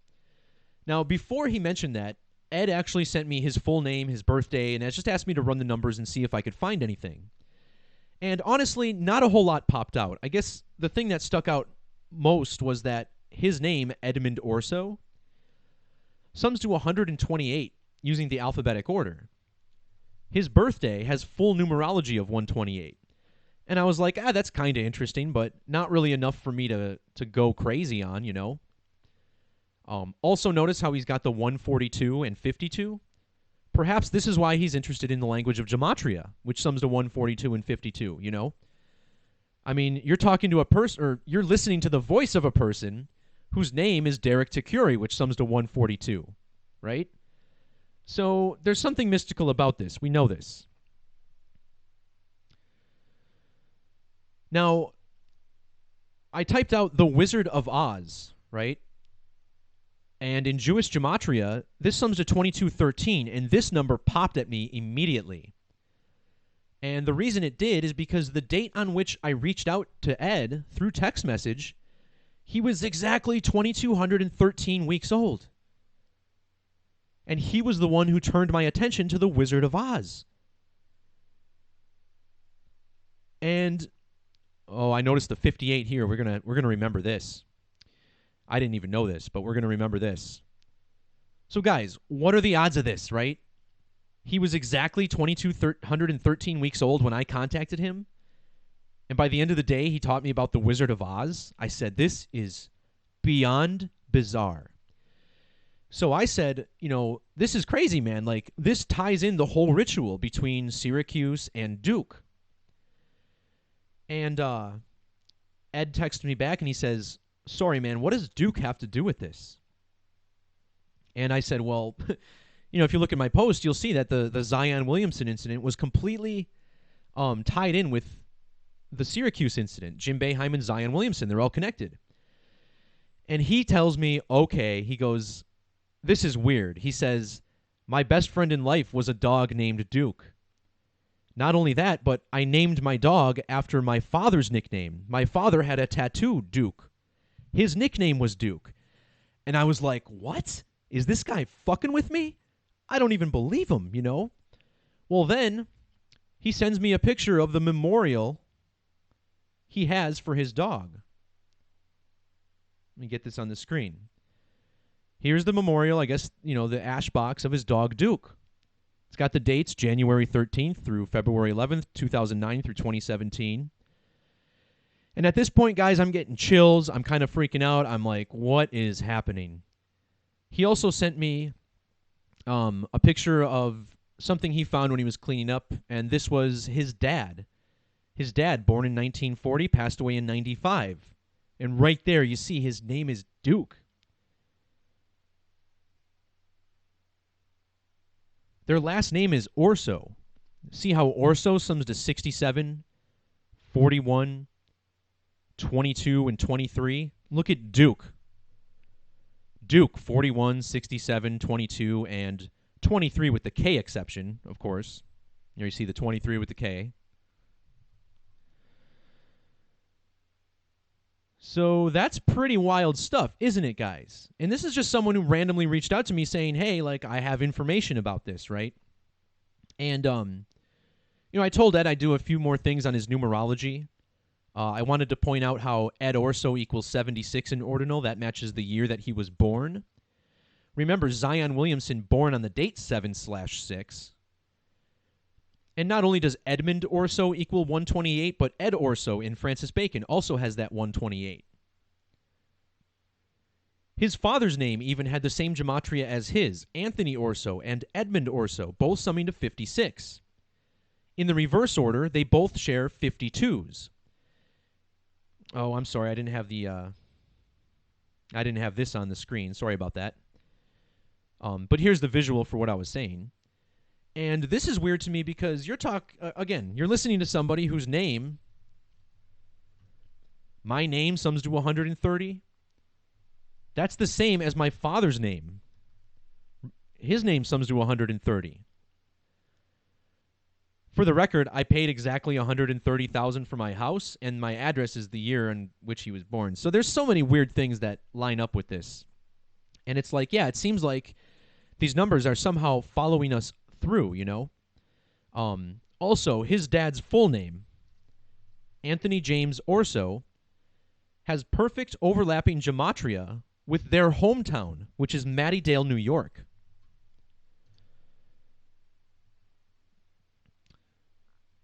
Now, before he mentioned that, Ed actually sent me his full name, his birthday, and has just asked me to run the numbers and see if I could find anything. And honestly, not a whole lot popped out. I guess the thing that stuck out most was that his name, Edmund Orso, sums to 128 using the alphabetic order. His birthday has full numerology of 128. And I was like, that's kind of interesting, but not really enough for me to go crazy on, Also notice how he's got the 142 and 52. Perhaps this is why he's interested in the language of gematria, which sums to 142 and 52, I mean, you're talking to a person, or you're listening to the voice of a person whose name is Derek Takuri, which sums to 142, right? So there's something mystical about this. We know this. Now, I typed out the Wizard of Oz, right? And in Jewish gematria, this sums to 2213, and this number popped at me immediately. And the reason it did is because the date on which I reached out to Ed through text message, he was exactly 2,213 weeks old. And he was the one who turned my attention to the Wizard of Oz. And I noticed the 58 here. We're gonna remember this. I didn't even know this, but we're gonna remember this. So guys, what are the odds of this, right? He was exactly 2,213 weeks old when I contacted him. And by the end of the day, he taught me about the Wizard of Oz. I said, this is beyond bizarre. So I said, this is crazy, man. Like, this ties in the whole ritual between Syracuse and Duke. And Ed texted me back and he says, sorry, man, what does Duke have to do with this? And I said, well, if you look at my post, you'll see that the Zion Williamson incident was completely tied in with the Syracuse incident. Jim Boeheim and Zion Williamson, they're all connected. And he tells me, okay, he goes, this is weird. He says, my best friend in life was a dog named Duke. Not only that, but I named my dog after my father's nickname. My father had a tattoo, Duke. His nickname was Duke. And I was like, what? Is this guy fucking with me? I don't even believe him, Well, then he sends me a picture of the memorial he has for his dog. Let me get this on the screen. Here's the memorial, I guess, the ash box of his dog, Duke. It's got the dates, January 13th through February 11th, 2009 through 2017. And at this point, guys, I'm getting chills. I'm kind of freaking out. I'm like, what is happening? He also sent me a picture of something he found when he was cleaning up, and this was his dad. His dad, born in 1940, passed away in 95. And right there, you see his name is Duke. Their last name is Orso. See how Orso sums to 67, 41, 22, and 23? Look at Duke. Duke, 41, 67, 22, and 23 with the K exception, of course. Here you see the 23 with the K. So that's pretty wild stuff, isn't it, guys? And this is just someone who randomly reached out to me saying, hey, like, I have information about this, right? And, I told Ed I'd do a few more things on his numerology. I wanted to point out how Ed Orso equals 76 in ordinal. That matches the year that he was born. Remember, Zion Williamson born on the date 7/6. And not only does Edmund Orso equal 128, but Ed Orso in Francis Bacon also has that 128. His father's name even had the same gematria as his, Anthony Orso and Edmund Orso, both summing to 56. In the reverse order, they both share 52s. Oh, I'm sorry, I didn't have this on the screen. Sorry about that. But here's the visual for what I was saying. And this is weird to me because you're listening to somebody whose name, my name sums to 130. That's the same as my father's name. His name sums to 130. For the record, I paid exactly $130,000 for my house, and my address is the year in which he was born. So there's so many weird things that line up with this. And it's like, yeah, it seems like these numbers are somehow following us through, Also, his dad's full name, Anthony James Orso, has perfect overlapping gematria with their hometown, which is Mattydale, New York.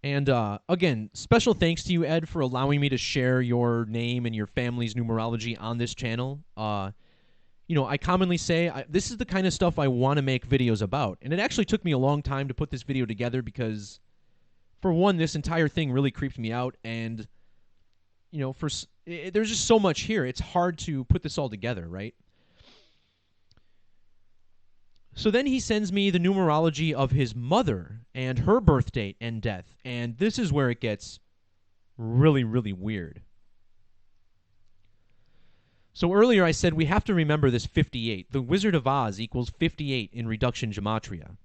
And again, special thanks to you, Ed, for allowing me to share your name and your family's numerology on this channel. I commonly say this is the kind of stuff I want to make videos about. And it actually took me a long time to put this video together because, for one, this entire thing really creeped me out. And, there's just so much here. It's hard to put this all together, right? So then he sends me the numerology of his mother and her birth date and death. And this is where it gets really, really weird. So earlier I said we have to remember this 58. The Wizard of Oz equals 58 in reduction gematria.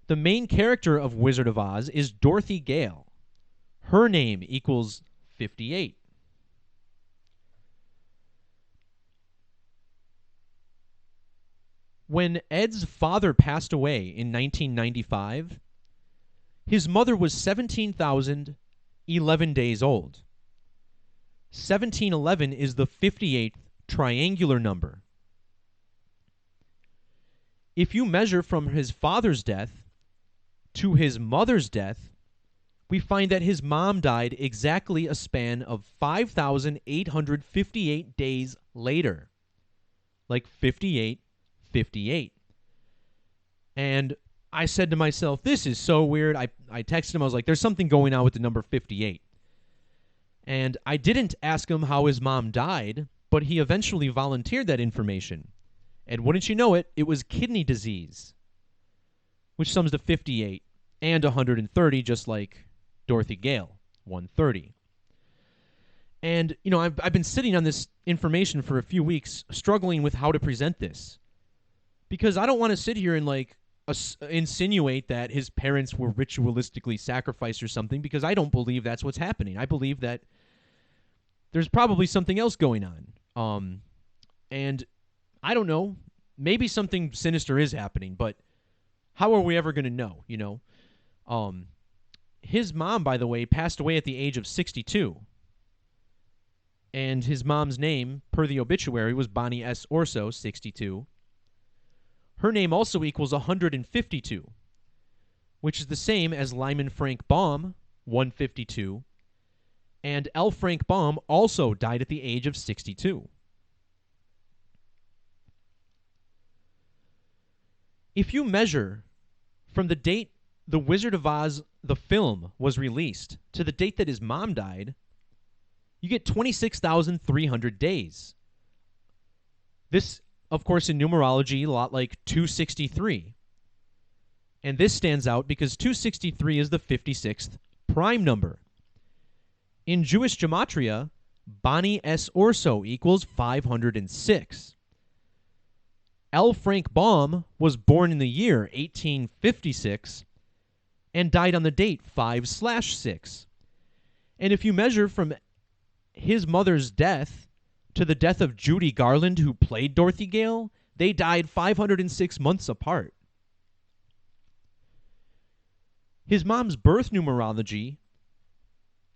The main character of Wizard of Oz is Dorothy Gale. Her name equals 58. When Ed's father passed away in 1995, his mother was 17,011 days old. 1711 is the 58th triangular number. If you measure from his father's death to his mother's death, we find that his mom died exactly a span of 5,858 days later. Like 58, 58. And I said to myself, this is so weird. I texted him. I was like, there's something going on with the number 58. And I didn't ask him how his mom died, but he eventually volunteered that information. And wouldn't you know it, it was kidney disease, which sums to 58 and 130, just like Dorothy Gale, 130. And, I've been sitting on this information for a few weeks, struggling with how to present this. Because I don't want to sit here and, insinuate that his parents were ritualistically sacrificed or something, because I don't believe that's what's happening. I believe that there's probably something else going on. And I don't know. Maybe something sinister is happening, but how are we ever going to know, His mom, by the way, passed away at the age of 62. And his mom's name, per the obituary, was Bonnie S. Orso, 62. Her name also equals 152, which is the same as Lyman Frank Baum, 152, and L. Frank Baum also died at the age of 62. If you measure from the date The Wizard of Oz, the film, was released to the date that his mom died, you get 26,300 days. This, of course, in numerology, a lot like 263. And this stands out because 263 is the 56th prime number. In Jewish Gematria, Bani S. Orso equals 506. L. Frank Baum was born in the year 1856 and died on the date 5/6. And if you measure from his mother's death to the death of Judy Garland, who played Dorothy Gale, they died 506 months apart. His mom's birth numerology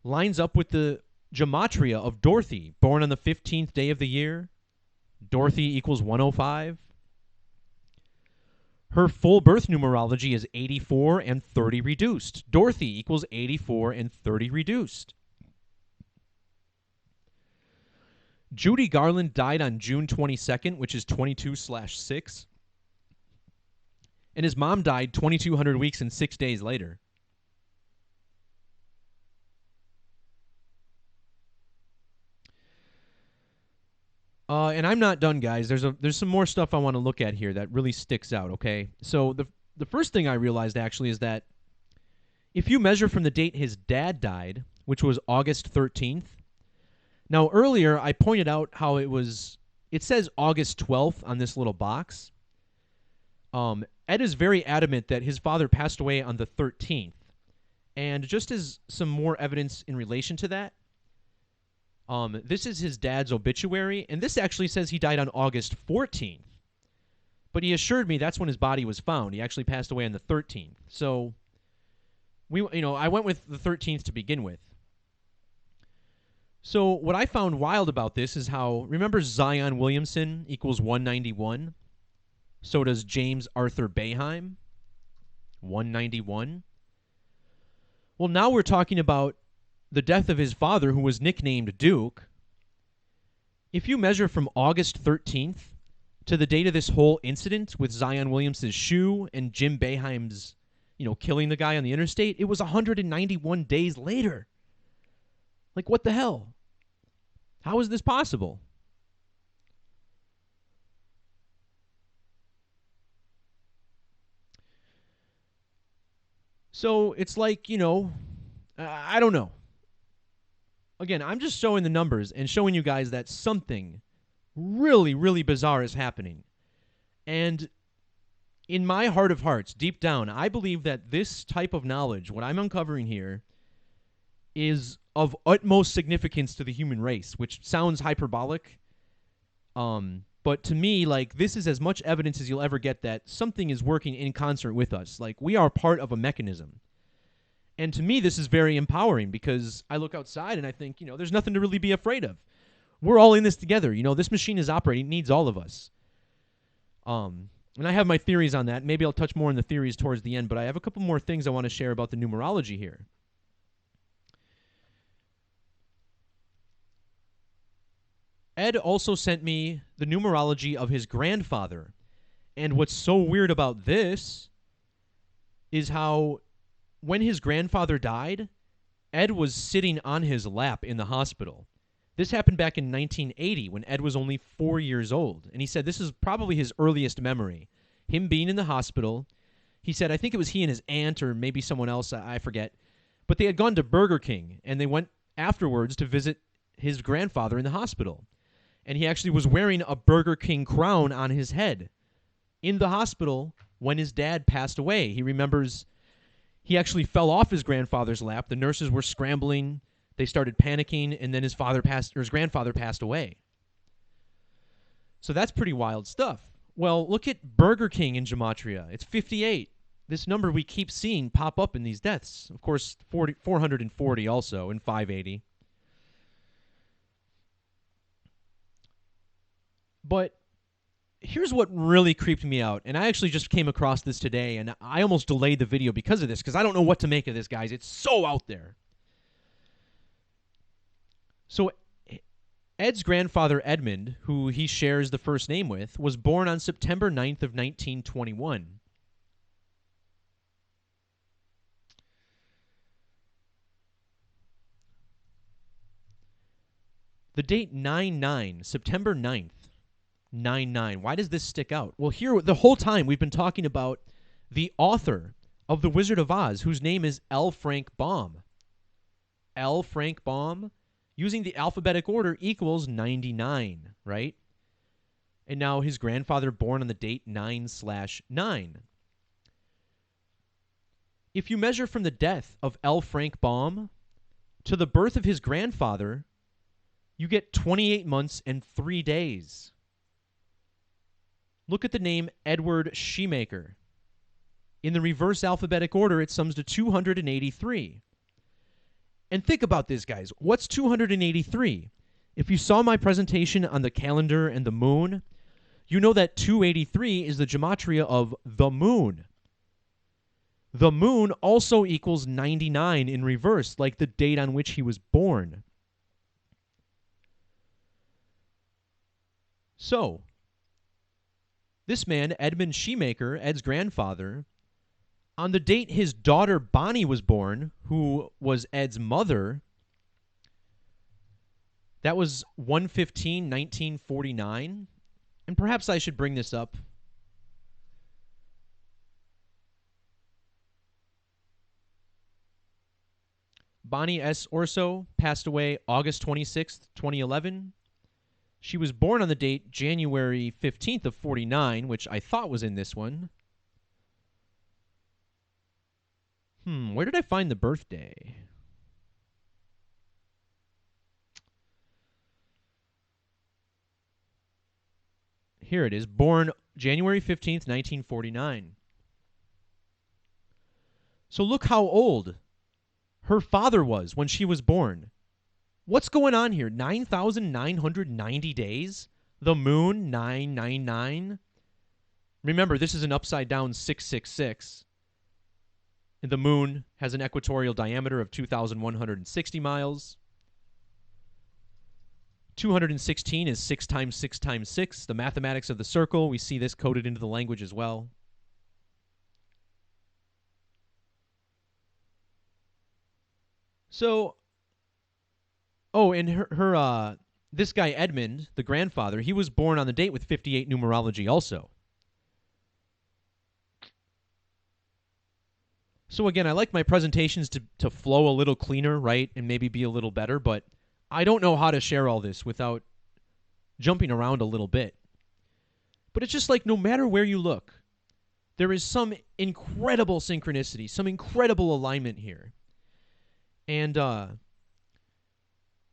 lines up with the Gematria of Dorothy, born on the 15th day of the year. Dorothy equals 105. Her full birth numerology is 84 and 30 reduced. Dorothy equals 84 and 30 reduced. Judy Garland died on June 22nd, which is 22/6. And his mom died 2,200 weeks and 6 days later. And I'm not done, guys. There's some more stuff I want to look at here that really sticks out, okay? So the first thing I realized, actually, is that if you measure from the date his dad died, which was August 13th. Now, earlier, I pointed out how it says August 12th on this little box. Ed is very adamant that his father passed away on the 13th. And just as some more evidence in relation to that, this is his dad's obituary, and this actually says he died on August 14th. But he assured me that's when his body was found. He actually passed away on the 13th. So, I went with the 13th to begin with. So what I found wild about this is how, remember Zion Williamson equals 191? So does James Arthur Boeheim, 191. Well, now we're talking about the death of his father, who was nicknamed Duke. If you measure from August 13th to the date of this whole incident with Zion Williamson's shoe and Jim Boeheim's, killing the guy on the interstate, it was 191 days later. Like, what the hell? How is this possible? So it's like, I don't know. Again, I'm just showing the numbers and showing you guys that something really, really bizarre is happening. And in my heart of hearts, deep down, I believe that this type of knowledge, what I'm uncovering here, is of utmost significance to the human race, which sounds hyperbolic. But to me, this is as much evidence as you'll ever get that something is working in concert with us. We are part of a mechanism. And to me, this is very empowering because I look outside and I think, there's nothing to really be afraid of. We're all in this together. This machine is operating. It needs all of us. And I have my theories on that. Maybe I'll touch more on the theories towards the end, but I have a couple more things I want to share about the numerology here. Ed also sent me the numerology of his grandfather. And what's so weird about this is how when his grandfather died, Ed was sitting on his lap in the hospital. This happened back in 1980 when Ed was only 4 years old. And he said this is probably his earliest memory. Him being in the hospital. He said, I think it was he and his aunt or maybe someone else, I forget. But they had gone to Burger King and they went afterwards to visit his grandfather in the hospital. And he actually was wearing a Burger King crown on his head in the hospital when his dad passed away. He remembers he actually fell off his grandfather's lap. The nurses were scrambling. They started panicking, and then his grandfather passed away. So that's pretty wild stuff. Well, look at Burger King in Gematria. It's 58. This number we keep seeing pop up in these deaths. Of course, 440 also, and 580. But here's what really creeped me out, and I actually just came across this today, and I almost delayed the video because of this, because I don't know what to make of this, guys. It's so out there. So Ed's grandfather, Edmund, who he shares the first name with, was born on September 9th of 1921. The date 9/9, September 9th, 9/9. Why does this stick out? Well, here, the whole time we've been talking about the author of The Wizard of Oz, whose name is L. Frank Baum. L. Frank Baum, using the alphabetic order, equals 99, right? And now his grandfather born on the date 9/9. If you measure from the death of L. Frank Baum to the birth of his grandfather, you get 28 months and 3 days. Look at the name Edward Shoemaker. In the reverse alphabetic order, it sums to 283. And think about this, guys. What's 283? If you saw my presentation on the calendar and the moon, you know that 283 is the gematria of the moon. The moon also equals 99 in reverse, like the date on which he was born. So, this man, Edmund Shoemaker, Ed's grandfather, on the date his daughter Bonnie was born, who was Ed's mother, that was 1/15/1949. And perhaps I should bring this up. Bonnie S. Orso passed away August 26th, 2011. She was born on the date January 15th of 49, which I thought was in this one. Where did I find the birthday? Here it is. Born January 15th, 1949. So look how old her father was when she was born. What's going on here? 9,990 days? The moon, 999. Remember, this is an upside-down 666. And the moon has an equatorial diameter of 2,160 miles. 216 is 6 times 6 times 6. The mathematics of the circle, we see this coded into the language as well. So, oh, and this guy Edmund, the grandfather, he was born on the date with 58 numerology also. So again, I like my presentations to flow a little cleaner, right, and maybe be a little better, but I don't know how to share all this without jumping around a little bit. But it's just like no matter where you look, there is some incredible synchronicity, some incredible alignment here. And,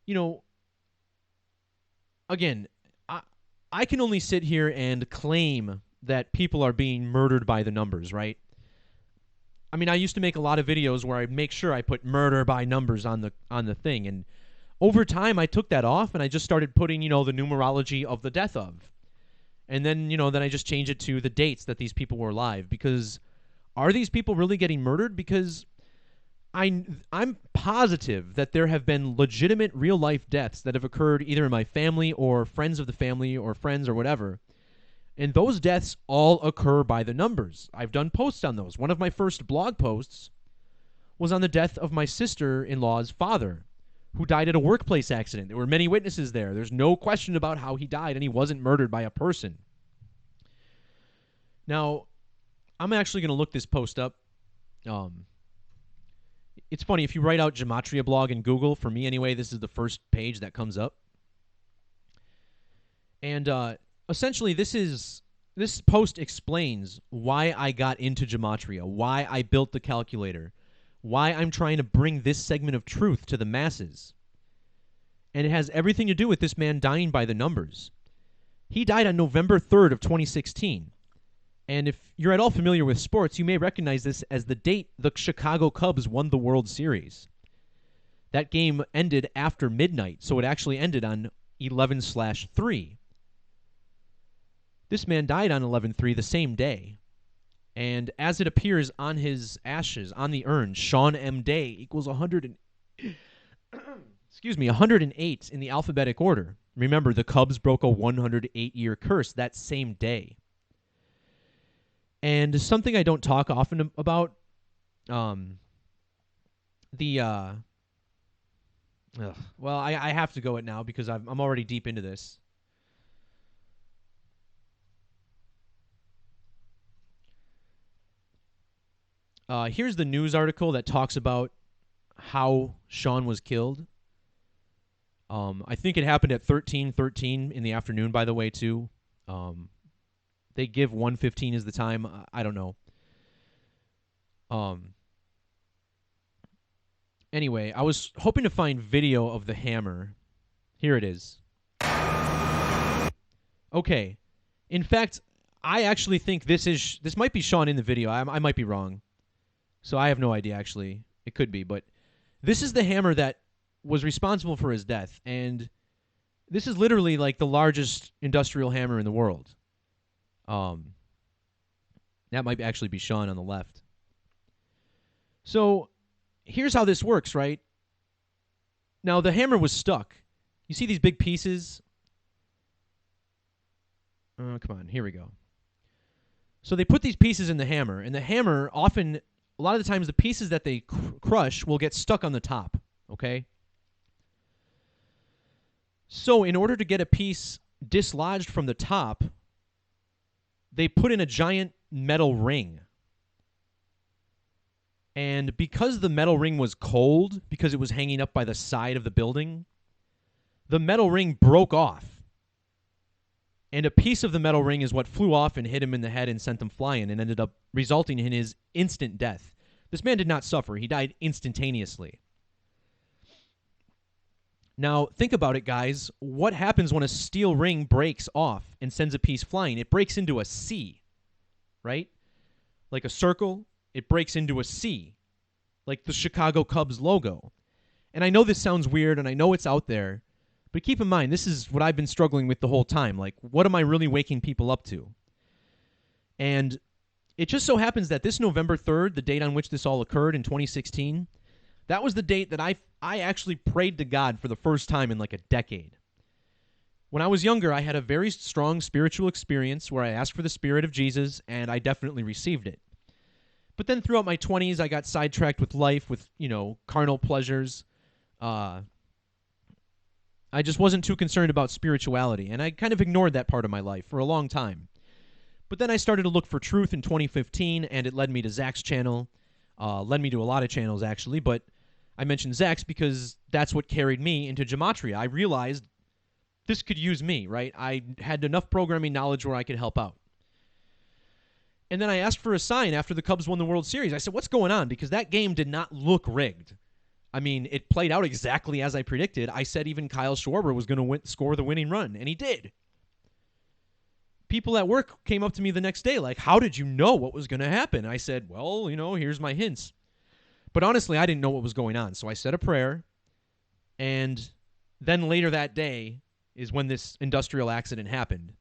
you know, again, I can only sit here and claim that people are being murdered by the numbers, right? I mean, I used to make a lot of videos where I'd make sure I put murder by numbers on the thing, and over time I took that off and I just started putting, the numerology of the death of. And then, then I just changed it to the dates that these people were alive, because are these people really getting murdered? Because I'm positive that there have been legitimate real-life deaths that have occurred either in my family or friends of the family or friends or whatever. And those deaths all occur by the numbers. I've done posts on those. One of my first blog posts was on the death of my sister-in-law's father, who died at a workplace accident. There were many witnesses there. There's no question about how he died, and he wasn't murdered by a person. Now, I'm actually going to look this post up. It's funny, if you write out Gematria blog in Google, for me anyway, this is the first page that comes up. And essentially, this post explains why I got into Gematria, why I built the calculator, why I'm trying to bring this segment of truth to the masses. And it has everything to do with this man dying by the numbers. He died on November 3rd of 2016. And if you're at all familiar with sports, you may recognize this as the date the Chicago Cubs won the World Series. That game ended after midnight, so it actually ended on 11/3. This man died on 11/3 the same day. And as it appears on his ashes, on the urn, Sean M. Day equals 108 in the alphabetic order. Remember, the Cubs broke a 108-year curse that same day. And something I don't talk often about, Ugh. Well, I have to go it now because I'm already deep into this. Here's the news article that talks about how Sean was killed. I think it happened at 13:13 in the afternoon, by the way, too. Um, they give 1:15 as the time. I don't know. Um, anyway, I was hoping to find video of the hammer. Here it is. Okay. In fact, I actually think this might be Sean in the video. I might be wrong. So I have no idea, actually. It could be, but this is the hammer that was responsible for his death, and this is literally like the largest industrial hammer in the world. Um, that might actually be Sean on the left. So here's how this works, right? Now the hammer was stuck. You see these big pieces? Come on, here we go. So they put these pieces in the hammer, and the hammer often, a lot of the times, the pieces that they crush will get stuck on the top, okay? So in order to get a piece dislodged from the top, they put in a giant metal ring. And because the metal ring was cold, because it was hanging up by the side of the building, the metal ring broke off. And a piece of the metal ring is what flew off and hit him in the head and sent him flying and ended up resulting in his instant death. This man did not suffer. He died instantaneously. Now, think about it, guys. What happens when a steel ring breaks off and sends a piece flying? It breaks into a C, right? Like a circle, it breaks into a C, like the Chicago Cubs logo. And I know this sounds weird, and I know it's out there, but keep in mind, this is what I've been struggling with the whole time. Like, what am I really waking people up to? And it just so happens that this November 3rd, the date on which this all occurred in 2016, that was the date that I actually prayed to God for the first time in like a decade. When I was younger, I had a very strong spiritual experience where I asked for the Spirit of Jesus, and I definitely received it. But then throughout my 20s, I got sidetracked with life, with, carnal pleasures. I just wasn't too concerned about spirituality, and I kind of ignored that part of my life for a long time. But then I started to look for truth in 2015, and it led me to Zach's channel. Led me to a lot of channels, actually, but I mentioned Zach's because that's what carried me into Gematria. I realized this could use me, right? I had enough programming knowledge where I could help out. And then I asked for a sign after the Cubs won the World Series. I said, what's going on? Because that game did not look rigged. I mean, it played out exactly as I predicted. I said even Kyle Schwarber was going to score the winning run, and he did. People at work came up to me the next day like, how did you know what was going to happen? I said, well, here's my hints. But honestly, I didn't know what was going on. So I said a prayer, and then later that day is when this industrial accident happened.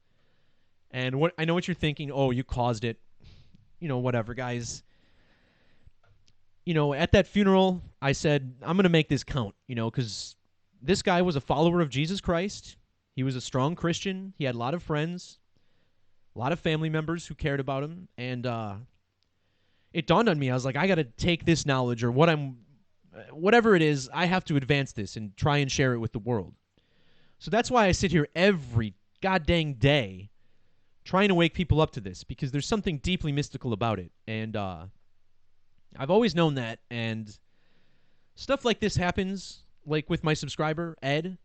And I know what you're thinking. Oh, you caused it. Whatever, guys. At that funeral, I said, I'm going to make this count, because this guy was a follower of Jesus Christ. He was a strong Christian. He had a lot of friends, a lot of family members who cared about him. And it dawned on me. I was like, I got to take this knowledge or whatever it is, I have to advance this and try and share it with the world. So that's why I sit here every goddamn day trying to wake people up to this, because there's something deeply mystical about it. And I've always known that, and stuff like this happens, like with my subscriber, Ed.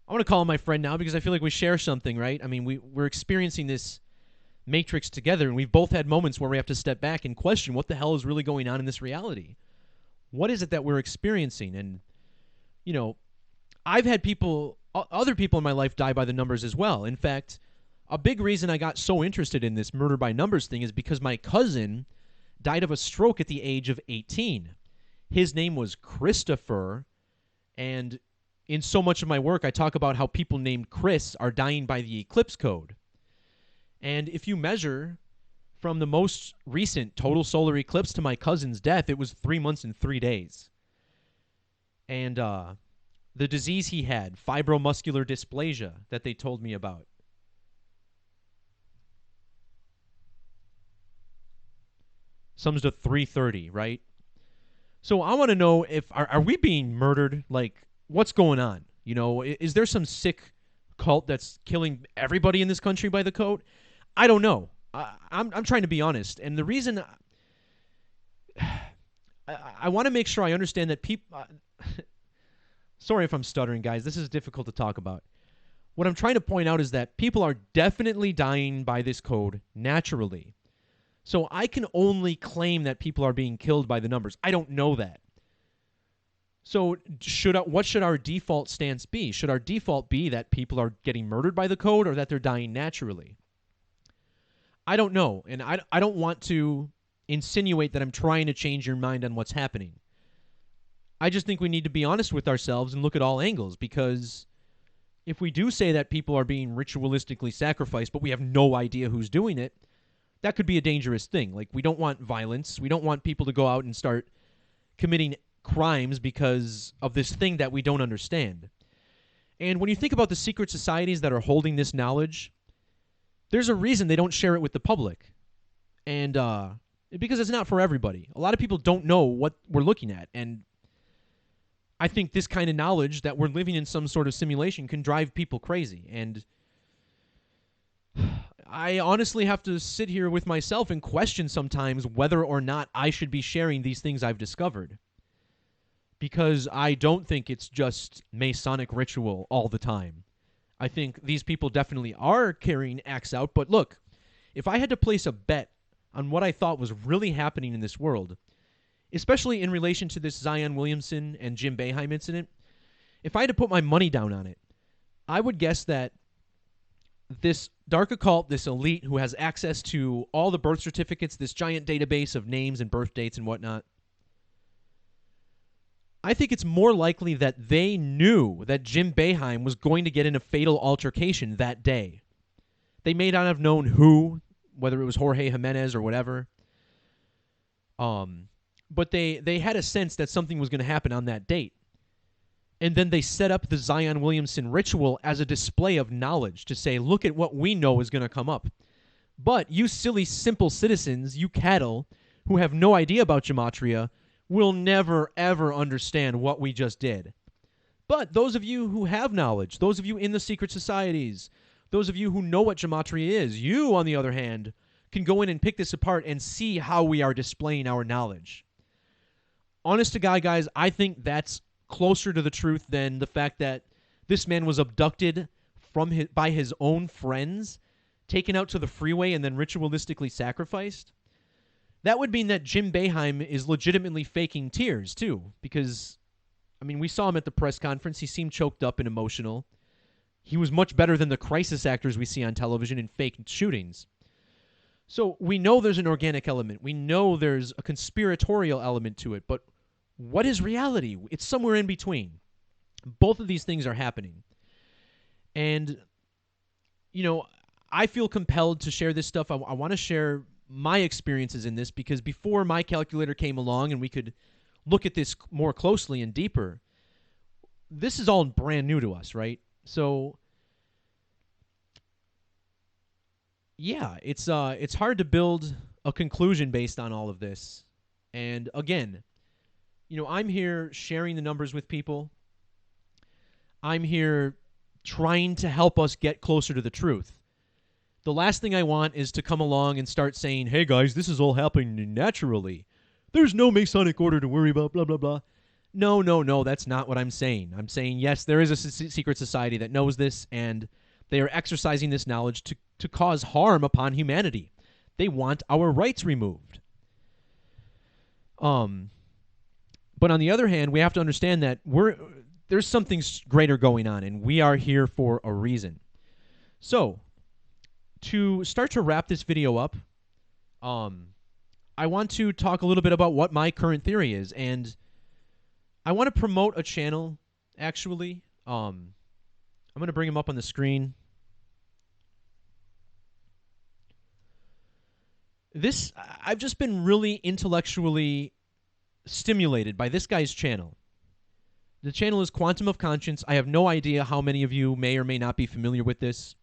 I want to call him my friend now because I feel like we share something, right? I mean, we're experiencing this matrix together, and we've both had moments where we have to step back and question what the hell is really going on in this reality. What is it that we're experiencing? And, I've had other people in my life die by the numbers as well. In fact, a big reason I got so interested in this murder by numbers thing is because my cousin died of a stroke at the age of 18. His name was Christopher, and in so much of my work, I talk about how people named Chris are dying by the eclipse code. And if you measure from the most recent total solar eclipse to my cousin's death, it was 3 months and 3 days. And the disease he had, fibromuscular dysplasia, that they told me about. Sums to 330, right? So I want to know if are we being murdered? Like, what's going on? You know, is there some sick cult that's killing everybody in this country by the code? I don't know. I'm trying to be honest, and the reason I want to make sure I understand that people. Sorry if I'm stuttering, guys. This is difficult to talk about. What I'm trying to point out is that people are definitely dying by this code naturally. So I can only claim that people are being killed by the numbers. I don't know that. So what should our default stance be? Should our default be that people are getting murdered by the code or that they're dying naturally? I don't know, and I don't want to insinuate that I'm trying to change your mind on what's happening. I just think we need to be honest with ourselves and look at all angles, because if we do say that people are being ritualistically sacrificed, but we have no idea who's doing it, that could be a dangerous thing. Like, we don't want violence. We don't want people to go out and start committing crimes because of this thing that we don't understand. And when you think about the secret societies that are holding this knowledge, there's a reason they don't share it with the public. And because it's not for everybody. A lot of people don't know what we're looking at. And I think this kind of knowledge that we're living in some sort of simulation can drive people crazy. And I honestly have to sit here with myself and question sometimes whether or not I should be sharing these things I've discovered. Because I don't think it's just Masonic ritual all the time. I think these people definitely are carrying acts out. But look, if I had to place a bet on what I thought was really happening in this world, especially in relation to this Zion Williamson and Jim Boeheim incident, if I had to put my money down on it, I would guess that this dark occult, this elite who has access to all the birth certificates, this giant database of names and birth dates and whatnot, I think it's more likely that they knew that Jim Boeheim was going to get in a fatal altercation that day. They may not have known who, whether it was Jorge Jimenez or whatever. But they had a sense that something was going to happen on that date. And then they set up the Zion Williamson ritual as a display of knowledge to say, look at what we know is going to come up. But you silly, simple citizens, you cattle, who have no idea about Gematria, will never, ever understand what we just did. But those of you who have knowledge, those of you in the secret societies, those of you who know what Gematria is, you, on the other hand, can go in and pick this apart and see how we are displaying our knowledge. Honest to God, guys, I think that's closer to the truth than the fact that this man was abducted by his own friends, taken out to the freeway, and then ritualistically sacrificed. That would mean that Jim Boeheim is legitimately faking tears, too, because, I mean, we saw him at the press conference. He seemed choked up and emotional. He was much better than the crisis actors we see on television in fake shootings. So we know there's an organic element. We know there's a conspiratorial element to it, but what is reality? It's somewhere in between. Both of these things are happening. And, you know, I feel compelled to share this stuff. I want to share my experiences in this, because before my calculator came along and we could look at this more closely and deeper, this is all brand new to us, right? So yeah, it's hard to build a conclusion based on all of this. And again, you know, I'm here sharing the numbers with people. I'm here trying to help us get closer to the truth. The last thing I want is to come along and start saying, hey guys, this is all happening naturally. There's no Masonic order to worry about, blah, blah, blah. No, that's not what I'm saying. I'm saying, yes, there is a secret society that knows this, and they are exercising this knowledge to cause harm upon humanity. They want our rights removed. But on the other hand, we have to understand that there's something greater going on, and we are here for a reason. So, to start to wrap this video up, I want to talk a little bit about what my current theory is, and I want to promote a channel, actually. I'm going to bring him up on the screen. I've just been really intellectually stimulated by this guy's channel. The channel is Quantum of Conscience. I have no idea how many of you may or may not be familiar with this.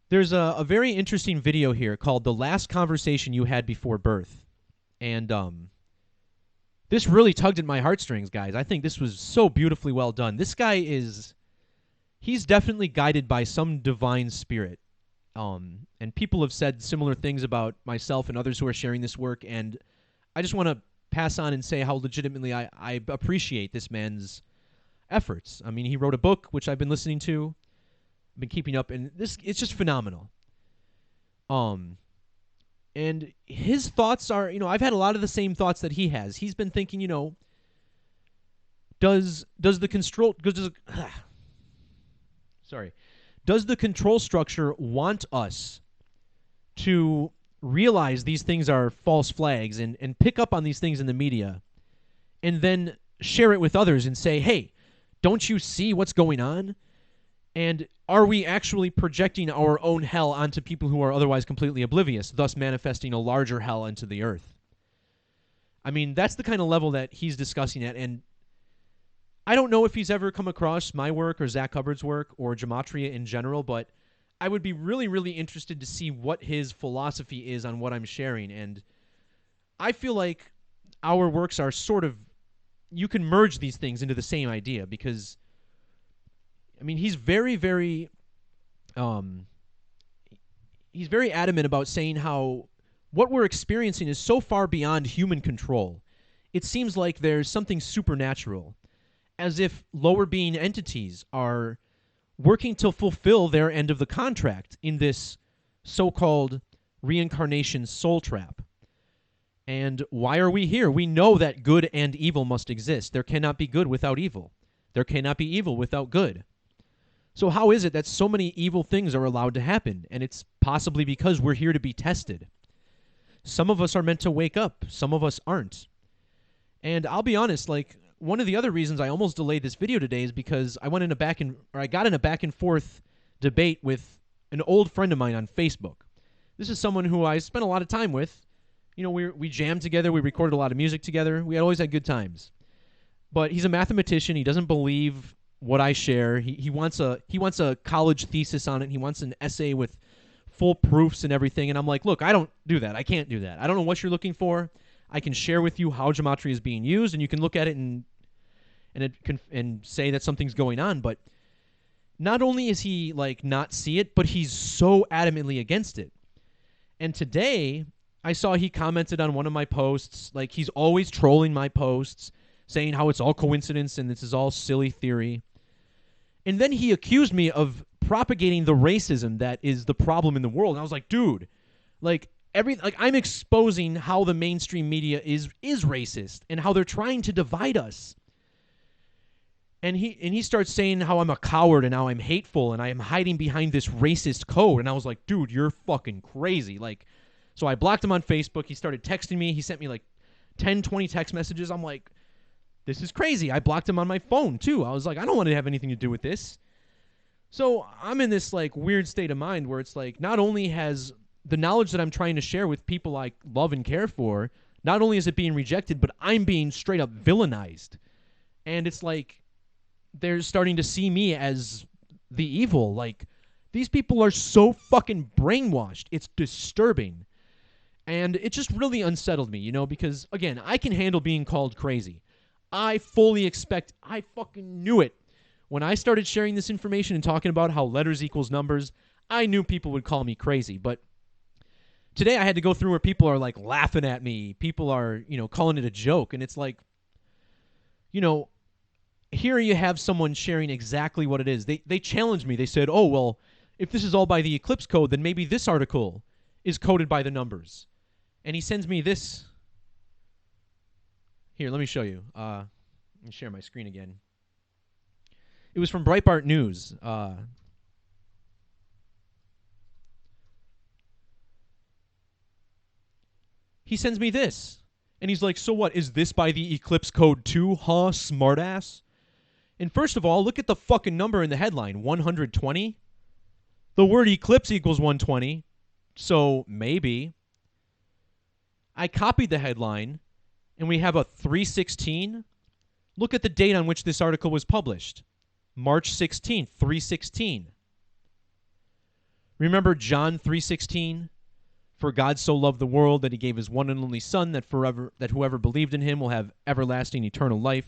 There's a very interesting video here called The Last Conversation You Had Before Birth. And This really tugged at my heartstrings, guys. I think this was so beautifully well done. This guy he's definitely guided by some divine spirit. And people have said similar things about myself and others who are sharing this work, and I just want to pass on and say how legitimately I appreciate this man's efforts. I mean, he wrote a book, which I've been listening to, been keeping up, and it's just phenomenal. And his thoughts are, I've had a lot of the same thoughts that he has. He's been thinking, does the control structure want us to realize these things are false flags and pick up on these things in the media and then share it with others and say, hey, don't you see what's going on? And are we actually projecting our own hell onto people who are otherwise completely oblivious, thus manifesting a larger hell into the earth? I mean, that's the kind of level that he's discussing at, and I don't know if he's ever come across my work or Zach Hubbard's work or Gematria in general, but I would be really, really interested to see what his philosophy is on what I'm sharing. And I feel like our works are sort of, you can merge these things into the same idea because, I mean, he's very, very adamant about saying how what we're experiencing is so far beyond human control. It seems like there's something supernatural, as if lower being entities are working to fulfill their end of the contract in this so-called reincarnation soul trap. And why are we here? We know that good and evil must exist. There cannot be good without evil. There cannot be evil without good. So how is it that so many evil things are allowed to happen? And it's possibly because we're here to be tested. Some of us are meant to wake up. Some of us aren't. And I'll be honest, like, one of the other reasons I almost delayed this video today is because I got in a back and forth debate with an old friend of mine on Facebook. This is someone who I spent a lot of time with. We jammed together. We recorded a lot of music together. We always had good times. But he's a mathematician. He doesn't believe what I share. He wants a college thesis on it. He wants an essay with full proofs and everything. And I'm like, look, I don't do that. I can't do that. I don't know what you're looking for. I can share with you how Gematria is being used, and you can look at it and say that something's going on. But not only is he like not see it, but he's so adamantly against it. And today I saw he commented on one of my posts. Like, he's always trolling my posts, saying how it's all coincidence and this is all silly theory. And then he accused me of propagating the racism that is the problem in the world. And I was like, dude, I'm exposing how the mainstream media is racist and how they're trying to divide us. And he starts saying how I'm a coward and how I'm hateful and I am hiding behind this racist code. And I was like, dude, you're fucking crazy. So I blocked him on Facebook. He started texting me. He sent me 10, 20 text messages. I'm like, this is crazy. I blocked him on my phone too. I was like, I don't want to have anything to do with this. So I'm in this weird state of mind where it's not only has the knowledge that I'm trying to share with people I love and care for, not only is it being rejected, but I'm being straight up villainized. And it's they're starting to see me as the evil. These people are so fucking brainwashed. It's disturbing. And it just really unsettled me, because, again, I can handle being called crazy. I fucking knew it. When I started sharing this information and talking about how letters equals numbers, I knew people would call me crazy. But today I had to go through where people are laughing at me. People are, calling it a joke. And it's here you have someone sharing exactly what it is. They challenged me. They said, oh, well, if this is all by the eclipse code, then maybe this article is coded by the numbers. And he sends me this. Here, let me show you. Let me share my screen again. It was from Breitbart News. He sends me this. And he's like, so what? Is this by the eclipse code too, huh, smartass? And first of all, look at the fucking number in the headline, 120. The word eclipse equals 120. So maybe. I copied the headline, and we have a 316. Look at the date on which this article was published. March 16th, 316. Remember John 3:16? For God so loved the world that he gave his one and only Son, that whoever believed in him will have everlasting eternal life.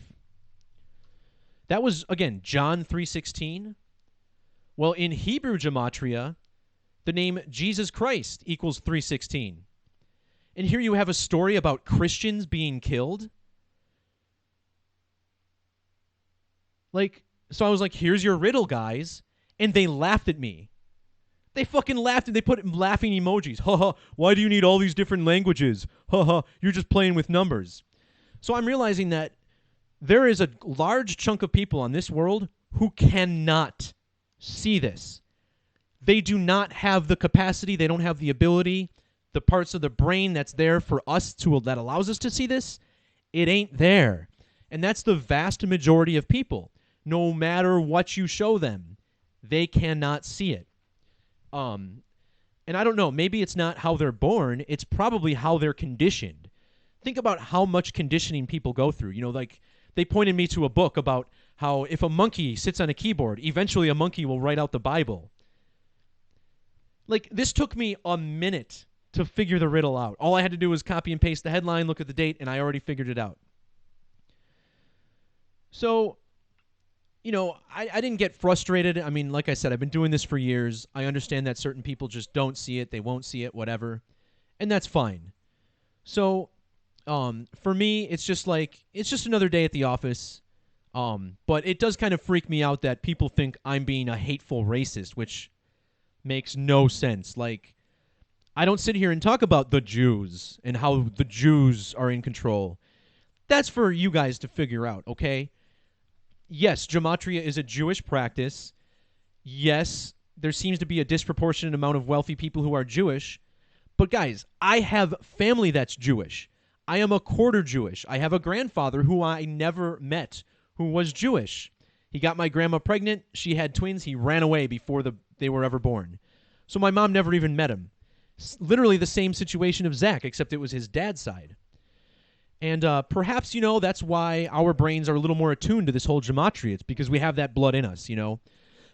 That was, again, John 3:16. Well, in Hebrew Gematria, the name Jesus Christ equals 3:16. And here you have a story about Christians being killed. So I was like, here's your riddle, guys. And they laughed at me. They fucking laughed and they put laughing emojis. Ha ha, why do you need all these different languages? Ha ha, you're just playing with numbers. So I'm realizing that there is a large chunk of people on this world who cannot see this. They do not have the capacity, they don't have the ability, the parts of the brain that's there for us that allows us to see this, it ain't there. And that's the vast majority of people. No matter what you show them, they cannot see it. And I don't know, maybe it's not how they're born, it's probably how they're conditioned. Think about how much conditioning people go through. Like they pointed me to a book about how if a monkey sits on a keyboard, eventually a monkey will write out the Bible. Like, this took me a minute to figure the riddle out. All I had to do was copy and paste the headline, look at the date, and I already figured it out. So, I didn't get frustrated. I mean, like I said, I've been doing this for years. I understand that certain people just don't see it. They won't see it, whatever. And that's fine. So, for me, it's just another day at the office. But it does kind of freak me out that people think I'm being a hateful racist, which makes no sense. Like, I don't sit here and talk about the Jews and how the Jews are in control. That's for you guys to figure out, okay? Yes, Gematria is a Jewish practice. Yes, there seems to be a disproportionate amount of wealthy people who are Jewish. But guys, I have family that's Jewish. I am a quarter Jewish. I have a grandfather who I never met who was Jewish. He got my grandma pregnant. She had twins. He ran away before they were ever born. So my mom never even met him. Literally the same situation of Zach, except it was his dad's side. And perhaps, that's why our brains are a little more attuned to this whole Gematria. It's because we have that blood in us,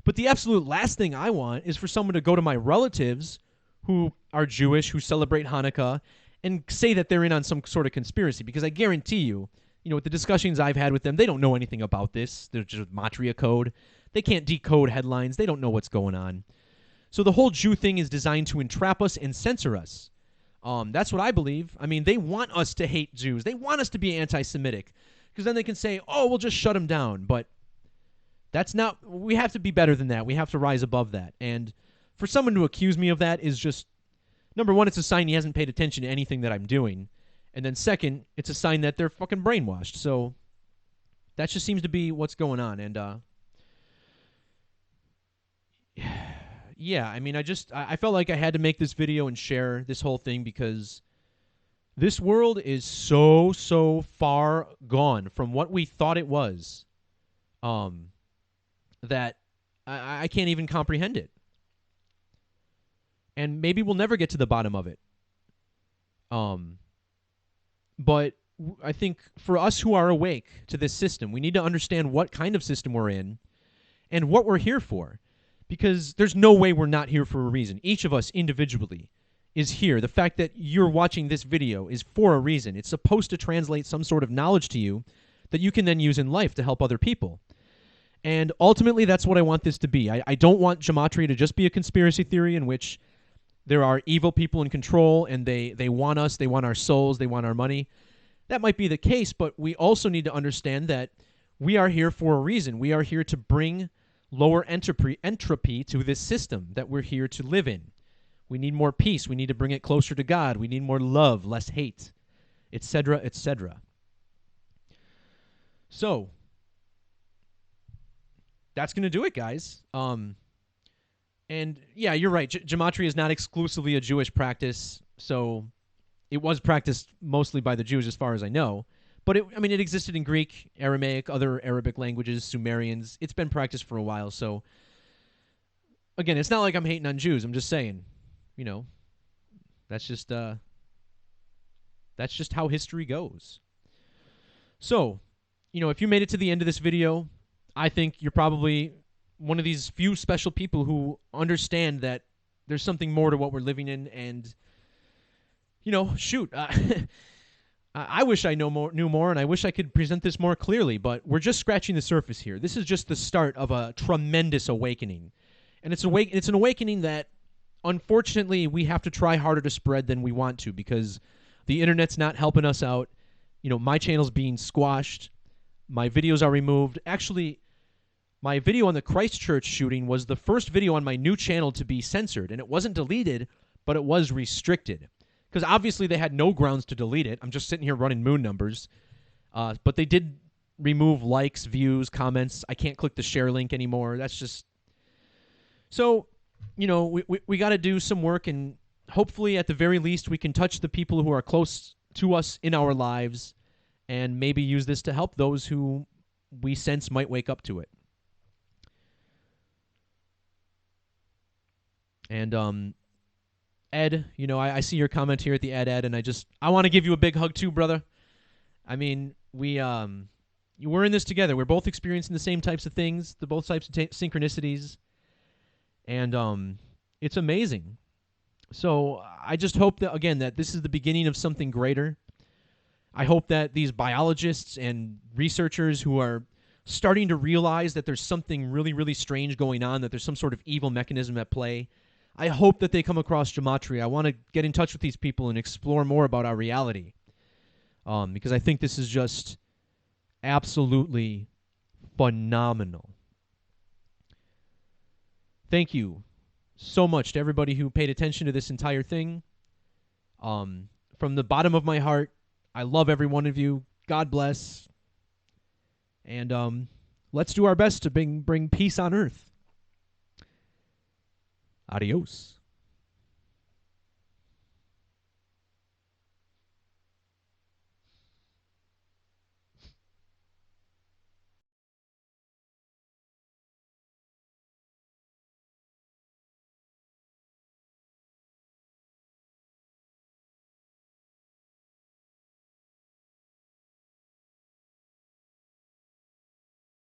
But the absolute last thing I want is for someone to go to my relatives who are Jewish, who celebrate Hanukkah, and say that they're in on some sort of conspiracy. Because I guarantee you, with the discussions I've had with them, they don't know anything about this. They're just Gematria code. They can't decode headlines. They don't know what's going on. So the whole Jew thing is designed to entrap us and censor us. That's what I believe. I mean, they want us to hate Jews. They want us to be anti-Semitic. Because then they can say, oh, we'll just shut them down. But that's not... We have to be better than that. We have to rise above that. And for someone to accuse me of that is just... Number one, it's a sign he hasn't paid attention to anything that I'm doing. And then second, it's a sign that they're fucking brainwashed. So that just seems to be what's going on. And, yeah, I mean, I felt like I had to make this video and share this whole thing because this world is so far gone from what we thought it was that I can't even comprehend it. And maybe we'll never get to the bottom of it. But I think for us who are awake to this system, we need to understand what kind of system we're in and what we're here for. Because there's no way we're not here for a reason. Each of us individually is here. The fact that you're watching this video is for a reason. It's supposed to translate some sort of knowledge to you that you can then use in life to help other people. And ultimately, that's what I want this to be. I don't want Gematria to just be a conspiracy theory in which there are evil people in control and they want us, they want our souls, they want our money. That might be the case, but we also need to understand that we are here for a reason. We are here to bring lower entropy to this system that we're here to live in. We need more peace. We need to bring it closer to God. We need more love, less hate, etc., etc. So, that's going to do it, guys. And yeah, you're right. Gematria is not exclusively a Jewish practice, so it was practiced mostly by the Jews as far as I know. But it existed in Greek, Aramaic, other Arabic languages, Sumerians. It's been practiced for a while. So, again, it's not like I'm hating on Jews. I'm just saying, that's just how history goes. So, if you made it to the end of this video, I think you're probably one of these few special people who understand that there's something more to what we're living in, and shoot. I wish I knew more, and I wish I could present this more clearly, but we're just scratching the surface here. This is just the start of a tremendous awakening. And it's an awakening that, unfortunately, we have to try harder to spread than we want to, because the internet's not helping us out. My channel's being squashed. My videos are removed. Actually, my video on the Christchurch shooting was the first video on my new channel to be censored, and it wasn't deleted, but it was restricted. Because obviously they had no grounds to delete it. I'm just sitting here running moon numbers. But they did remove likes, views, comments. I can't click the share link anymore. That's just... So, we got to do some work, and hopefully at the very least we can touch the people who are close to us in our lives, and maybe use this to help those who we sense might wake up to it. And, Ed, I see your comment here at the Ed, and I want to give you a big hug too, brother. I mean, we're in this together. We're both experiencing the same types of things, both types of synchronicities, and it's amazing. So I just hope that, again, that this is the beginning of something greater. I hope that these biologists and researchers who are starting to realize that there's something really, really strange going on, that there's some sort of evil mechanism at play, I hope that they come across Gematria. I want to get in touch with these people and explore more about our reality, because I think this is just absolutely phenomenal. Thank you so much to everybody who paid attention to this entire thing. From the bottom of my heart, I love every one of you. God bless. And let's do our best to bring peace on earth. Adios.